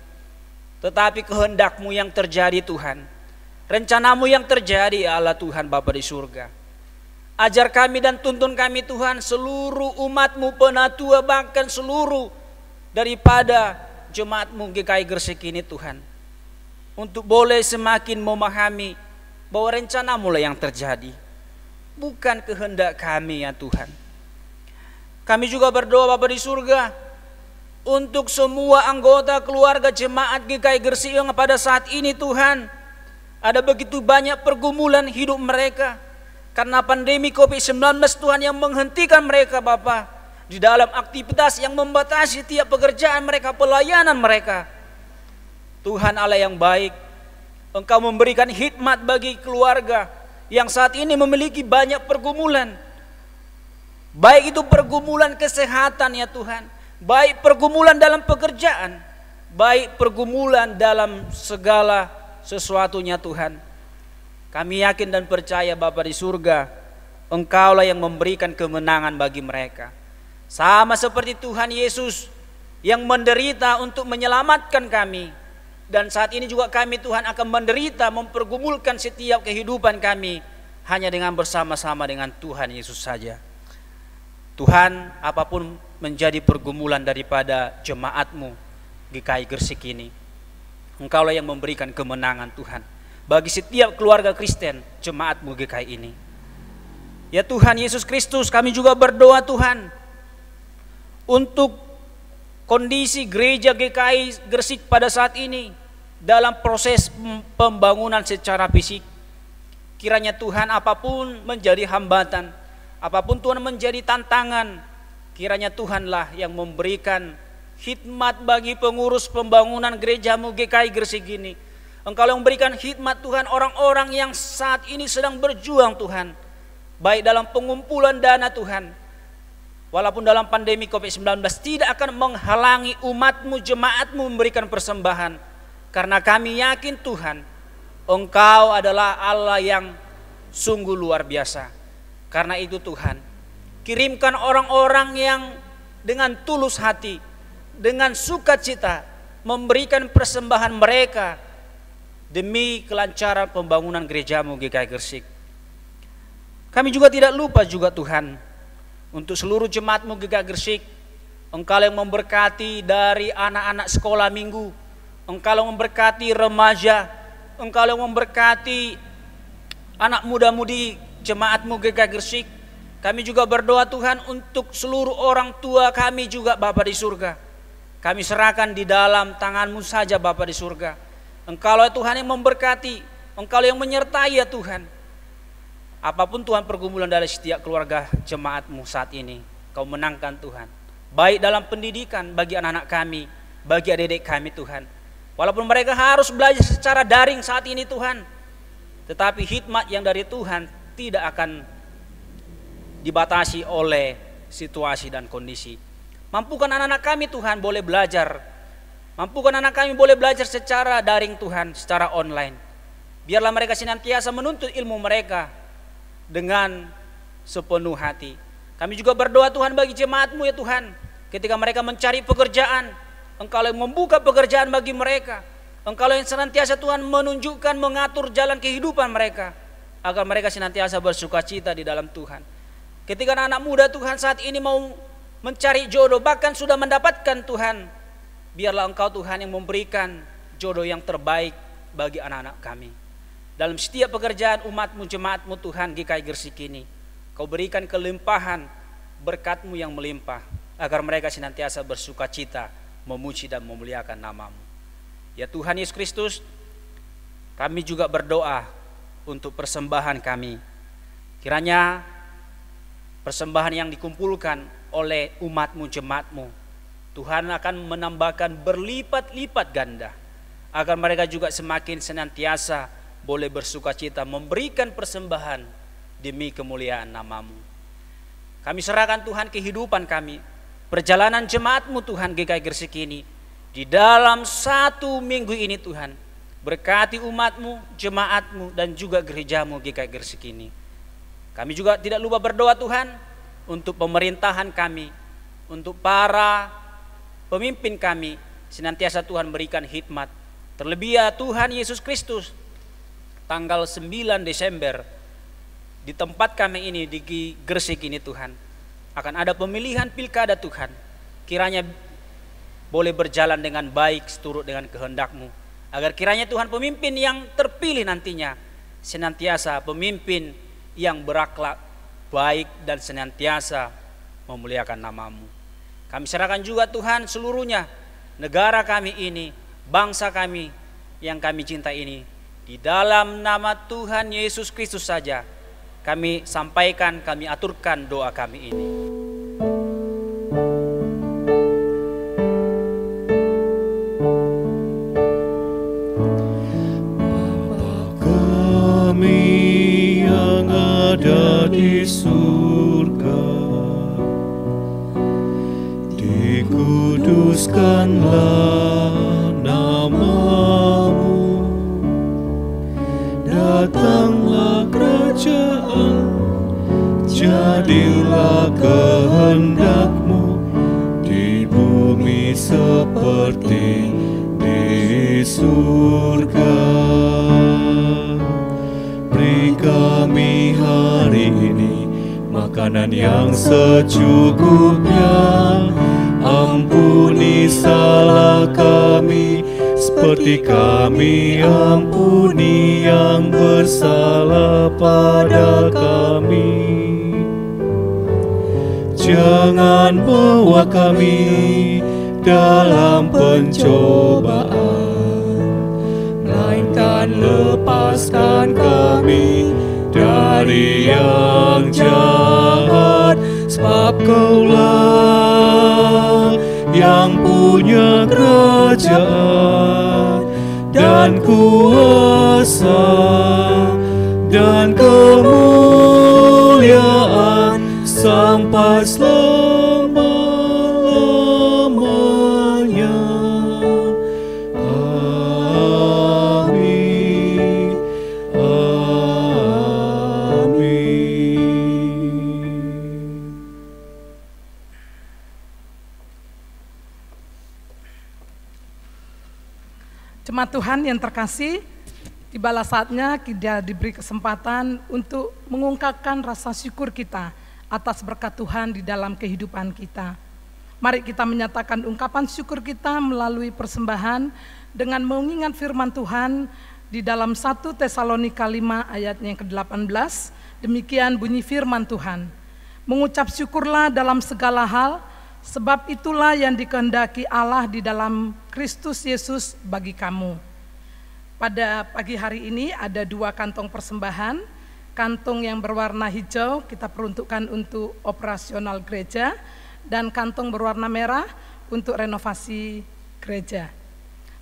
F: tetapi kehendak-Mu yang terjadi Tuhan, rencana-Mu yang terjadi ya Allah Tuhan Bapa di surga. Ajar kami dan tuntun kami Tuhan, seluruh umat-Mu, penatua, bahkan seluruh daripada jemaat-Mu GKI Gresik ini Tuhan, untuk boleh semakin memahami bahwa rencana-Mu lah yang terjadi, bukan kehendak kami ya Tuhan. Kami juga berdoa Bapa di surga untuk semua anggota keluarga jemaat GKI Gresik yang pada saat ini Tuhan ada begitu banyak pergumulan hidup mereka karena pandemi COVID-19 Tuhan, yang menghentikan mereka Bapa di dalam aktivitas, yang membatasi tiap pekerjaan mereka, pelayanan mereka. Tuhan Allah yang baik, Engkau memberikan hikmat bagi keluarga yang saat ini memiliki banyak pergumulan, baik itu pergumulan kesehatan ya Tuhan, baik pergumulan dalam pekerjaan, baik pergumulan dalam segala sesuatunya Tuhan. Kami yakin dan percaya Bapa di surga, Engkaulah yang memberikan kemenangan bagi mereka. Sama seperti Tuhan Yesus yang menderita untuk menyelamatkan kami, dan saat ini juga kami Tuhan akan menderita mempergumulkan setiap kehidupan kami hanya dengan bersama-sama dengan Tuhan Yesus saja. Tuhan, apapun menjadi pergumulan daripada jemaat-Mu GKI Gresik ini, Engkaulah yang memberikan kemenangan Tuhan bagi setiap keluarga Kristen jemaat-Mu GKI ini. Ya Tuhan Yesus Kristus, kami juga berdoa Tuhan untuk kondisi gereja GKI Gresik pada saat ini dalam proses pembangunan secara fisik. Kiranya Tuhan, apapun menjadi hambatan, apapun Tuhan menjadi tantangan, kiranya Tuhanlah yang memberikan hikmat bagi pengurus pembangunan gereja-Mu GKI Gresik ini. Engkau yang memberikan hikmat Tuhan orang-orang yang saat ini sedang berjuang Tuhan, baik dalam pengumpulan dana Tuhan. Walaupun dalam pandemi COVID-19 tidak akan menghalangi umat-Mu, jemaat-Mu memberikan persembahan, karena kami yakin Tuhan, Engkau adalah Allah yang sungguh luar biasa. Karena itu Tuhan, kirimkan orang-orang yang dengan tulus hati, dengan sukacita memberikan persembahan mereka demi kelancaran pembangunan gereja-Mu GKI Gresik. Kami juga tidak lupa juga Tuhan, untuk seluruh jemaat-Mu GKI Gresik, Engkau yang memberkati dari anak-anak sekolah minggu, Engkau yang memberkati remaja, Engkau yang memberkati anak muda-mudi jemaat-Mu GKI Gresik, Kami juga berdoa Tuhan untuk seluruh orang tua kami juga Bapa di surga. Kami serahkan di dalam tangan-Mu saja Bapa di surga. Engkau ya Tuhan yang memberkati, Engkau yang menyertai ya Tuhan. Apapun Tuhan pergumulan dari setiap keluarga jemaat-Mu saat ini, Kau menangkan Tuhan. Baik dalam pendidikan bagi anak-anak kami, bagi adik-adik kami Tuhan. Walaupun mereka harus belajar secara daring saat ini Tuhan, tetapi hikmat yang dari Tuhan tidak akan dibatasi oleh situasi dan kondisi. Mampukan anak-anak kami Tuhan boleh belajar. Mampukan anak kami boleh belajar secara daring Tuhan, secara online. Biarlah mereka senantiasa menuntut ilmu mereka dengan sepenuh hati. Kami juga berdoa Tuhan bagi jemaat-Mu ya Tuhan. Ketika mereka mencari pekerjaan, Engkau yang membuka pekerjaan bagi mereka. Engkau yang senantiasa Tuhan menunjukkan, mengatur jalan kehidupan mereka, agar mereka senantiasa bersuka cita di dalam Tuhan. Ketika anak-anak muda Tuhan saat ini mau mencari jodoh, bahkan sudah mendapatkan Tuhan, biarlah Engkau Tuhan yang memberikan jodoh yang terbaik bagi anak-anak kami. Dalam setiap pekerjaan umat-Mu, jemaat-Mu Tuhan GKI Gresik ini, Kau berikan kelimpahan berkat-Mu yang melimpah, agar mereka senantiasa bersuka cita, memuji dan memuliakan nama-Mu. Ya Tuhan Yesus Kristus, kami juga berdoa untuk persembahan kami. Kiranya persembahan yang dikumpulkan oleh umat-Mu, jemaat-Mu, Tuhan akan menambahkan berlipat-lipat ganda, agar mereka juga semakin senantiasa boleh bersuka cita memberikan persembahan demi kemuliaan nama-Mu. Kami serahkan Tuhan kehidupan kami, perjalanan jemaat-Mu Tuhan GKI Gresik ini, di dalam 1 minggu ini Tuhan, berkati umat-Mu, jemaat-Mu, dan juga gereja-Mu GKI Gresik ini. Kami juga tidak lupa berdoa Tuhan untuk pemerintahan kami, untuk para pemimpin kami, senantiasa Tuhan berikan hikmat. Terlebih ya Tuhan Yesus Kristus, tanggal 9 Desember di tempat kami ini di Gresik ini Tuhan, akan ada pemilihan pilkada Tuhan. Kiranya boleh berjalan dengan baik seturut dengan kehendak-Mu, agar kiranya Tuhan pemimpin yang terpilih nantinya senantiasa pemimpin yang berakhlak baik dan senantiasa memuliakan nama-Mu. Kami serahkan juga Tuhan seluruhnya, negara kami ini, bangsa kami yang kami cintai ini, di dalam nama Tuhan Yesus Kristus saja kami sampaikan, kami aturkan doa kami ini.
E: Ada di surga, dikuduskanlah nama-Mu, datanglah kerajaan, jadilah kehendak-Mu di bumi seperti di surga. Beri kami hari ini makanan yang secukupnya. Ampuni salah kami seperti kami ampuni yang bersalah pada kami. Jangan bawa kami dalam pencobaan, melainkan lepaskan kami dari yang jahat, sebab Kau-Lah yang punya kerajaan dan kuasa dan kemuliaan sampai selama-lamanya.
G: Jemaat Tuhan yang terkasih, tibalah saatnya kita diberi kesempatan untuk mengungkapkan rasa syukur kita atas berkat Tuhan di dalam kehidupan kita. Mari kita menyatakan ungkapan syukur kita melalui persembahan dengan mengingat firman Tuhan di dalam 1 Tesalonika 5 ayatnya yang ke-18. Demikian bunyi firman Tuhan. Mengucap syukurlah dalam segala hal, sebab itulah yang dikehendaki Allah di dalam Kristus Yesus bagi kamu. Pada pagi hari ini ada 2 kantong persembahan. Kantong yang berwarna hijau kita peruntukkan untuk operasional gereja, dan kantong berwarna merah untuk renovasi gereja.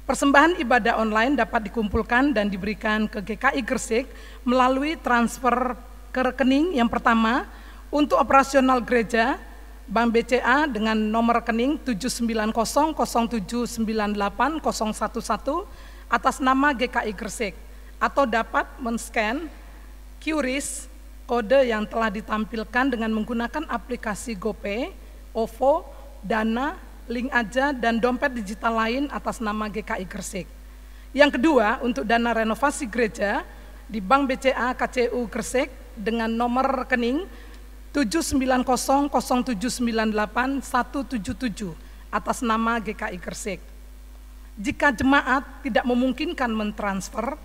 G: Persembahan ibadah online dapat dikumpulkan dan diberikan ke GKI Gresik melalui transfer ke rekening yang pertama untuk operasional gereja, Bank BCA dengan nomor rekening 79007980111 atas nama GKI Gresik, atau dapat men-scan QRIS kode yang telah ditampilkan dengan menggunakan aplikasi GoPay, OVO, Dana, Link Aja, dan dompet digital lain atas nama GKI Gresik. Yang kedua, untuk dana renovasi gereja di Bank BCA KCU Gresik dengan nomor rekening 79007981177 atas nama GKI Gresik. Jika jemaat tidak memungkinkan mentransfer,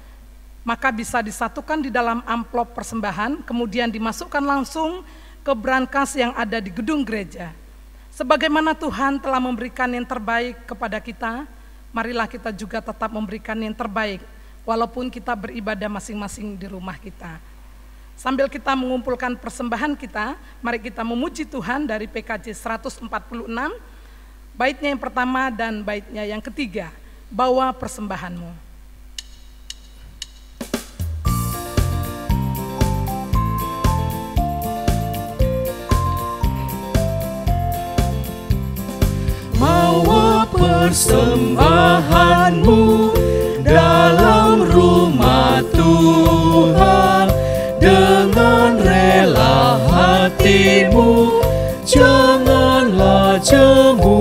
G: maka bisa disatukan di dalam amplop persembahan, kemudian dimasukkan langsung ke brankas yang ada di gedung gereja. Sebagaimana Tuhan telah memberikan yang terbaik kepada kita, marilah kita juga tetap memberikan yang terbaik, walaupun kita beribadah masing-masing di rumah kita. Sambil kita mengumpulkan persembahan kita, mari kita memuji Tuhan dari PKJ 146, baitnya yang pertama dan baitnya yang ketiga, bawa persembahanmu.
E: Bawa persembahanmu dalam rumah Tuhan, dengan rela hatimu, janganlah jemu.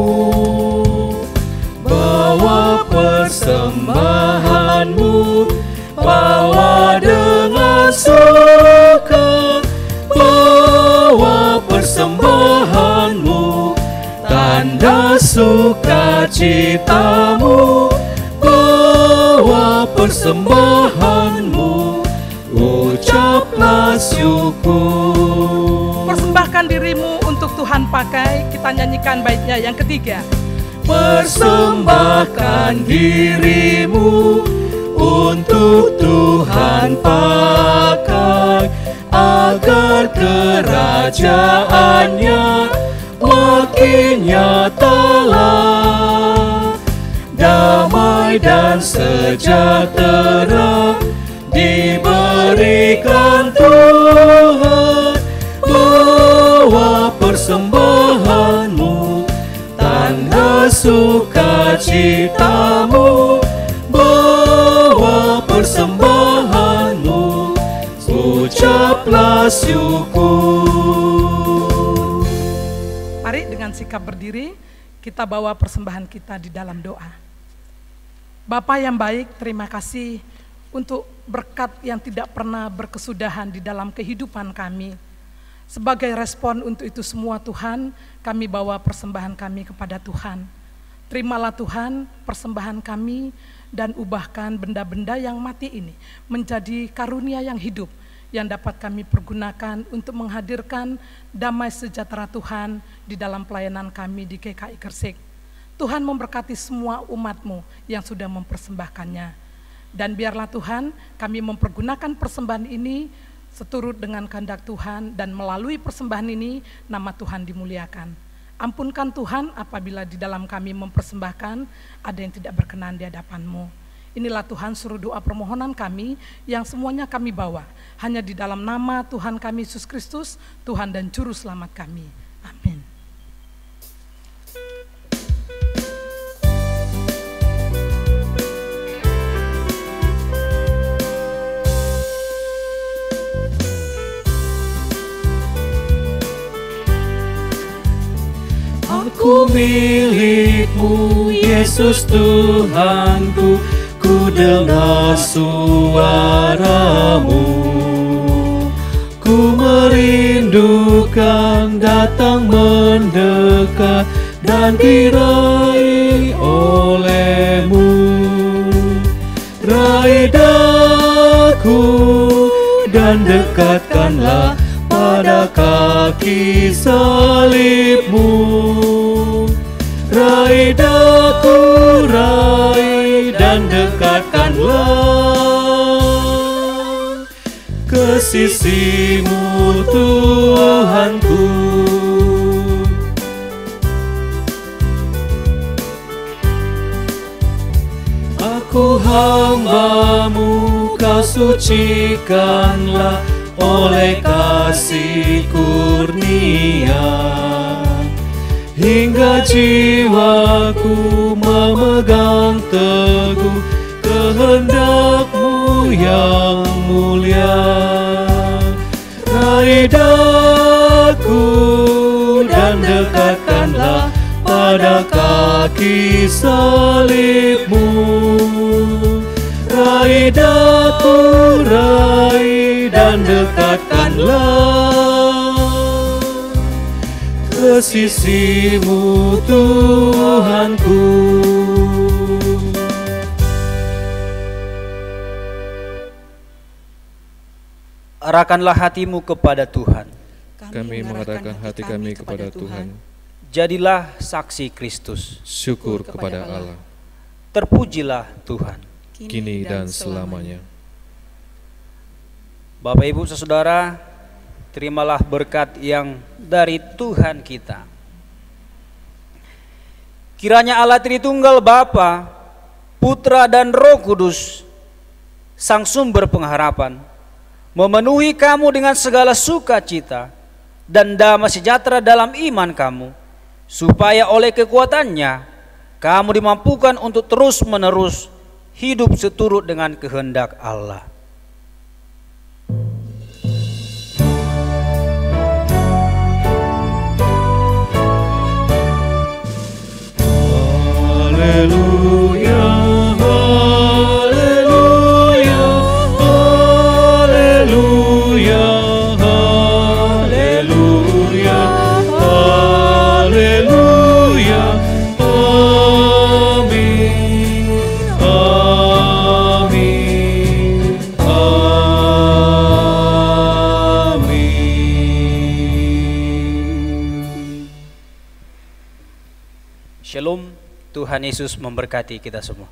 E: Bawa persembahanmu, bawa dengan suka, bawa persembahanmu, tanda sukacitamu, bawa persembahanmu, ucaplah syukur.
G: Persembahkan dirimu untuk Tuhan pakai, kita nyanyikan baitnya yang ketiga.
E: Persembahkan dirimu untuk Tuhan pakai, agar kerajaannya makin nyatalah. Damai dan sejahtera diberikan Tuhan. Bawa persembahanmu, tanda sukacitamu, bawa persembahanmu, ucaplah syukur.
G: Mari dengan sikap berdiri, kita bawa persembahan kita di dalam doa. Bapa yang baik, terima kasih untuk berkat yang tidak pernah berkesudahan di dalam kehidupan kami. Sebagai respon untuk itu semua Tuhan, kami bawa persembahan kami kepada Tuhan. Terimalah Tuhan persembahan kami dan ubahkan benda-benda yang mati ini menjadi karunia yang hidup, yang dapat kami pergunakan untuk menghadirkan damai sejahtera Tuhan di dalam pelayanan kami di GKI Gresik. Tuhan memberkati semua umat-Mu yang sudah mempersembahkannya. Dan biarlah Tuhan kami mempergunakan persembahan ini seturut dengan kehendak Tuhan, dan melalui persembahan ini nama Tuhan dimuliakan. Ampunkan Tuhan apabila di dalam kami mempersembahkan ada yang tidak berkenan di hadapan-Mu. Inilah Tuhan suruh doa permohonan kami yang semuanya kami bawa hanya di dalam nama Tuhan kami Yesus Kristus, Tuhan dan Juru Selamat kami. Amin.
E: Aku milik-Mu, Yesus Tuhanku, ku dengar suara-Mu. Ku merindukan datang mendekat dan diraih oleh-Mu. Raih daku dan dekatkanlah pada pada kaki salibmu. Rai daku, rai dan dekatkanlah ke sisimu Tuhanku. Aku hamba-Mu, Kau sucikanlah oleh kasih kurnia, hingga jiwaku memegang teguh kehendak-Mu yang mulia. Rai daku dan dekatkanlah pada kaki salibmu. Rai daku, rai dan dekatkanlah ke sisimu Tuhanku.
F: Arahkanlah hatimu kepada Tuhan.
E: Kami mengarahkan hati kami kepada Tuhan.
F: Jadilah saksi Kristus.
E: Syukur kepada Allah,
F: Terpujilah Tuhan.
E: kini dan selamanya.
F: Bapak Ibu Saudara, terimalah berkat yang dari Tuhan kita. Kiranya Allah Tritunggal Bapa, Putra dan Roh Kudus, Sang Sumber pengharapan, memenuhi kamu dengan segala sukacita dan damai sejahtera dalam iman kamu, supaya oleh kekuatannya kamu dimampukan untuk terus-menerus hidup seturut dengan kehendak Allah.
E: Haleluya, haleluya, haleluya, haleluya, haleluya, amin, amin, amin.
F: Shalom, Tuhan Yesus memberkati kita semua.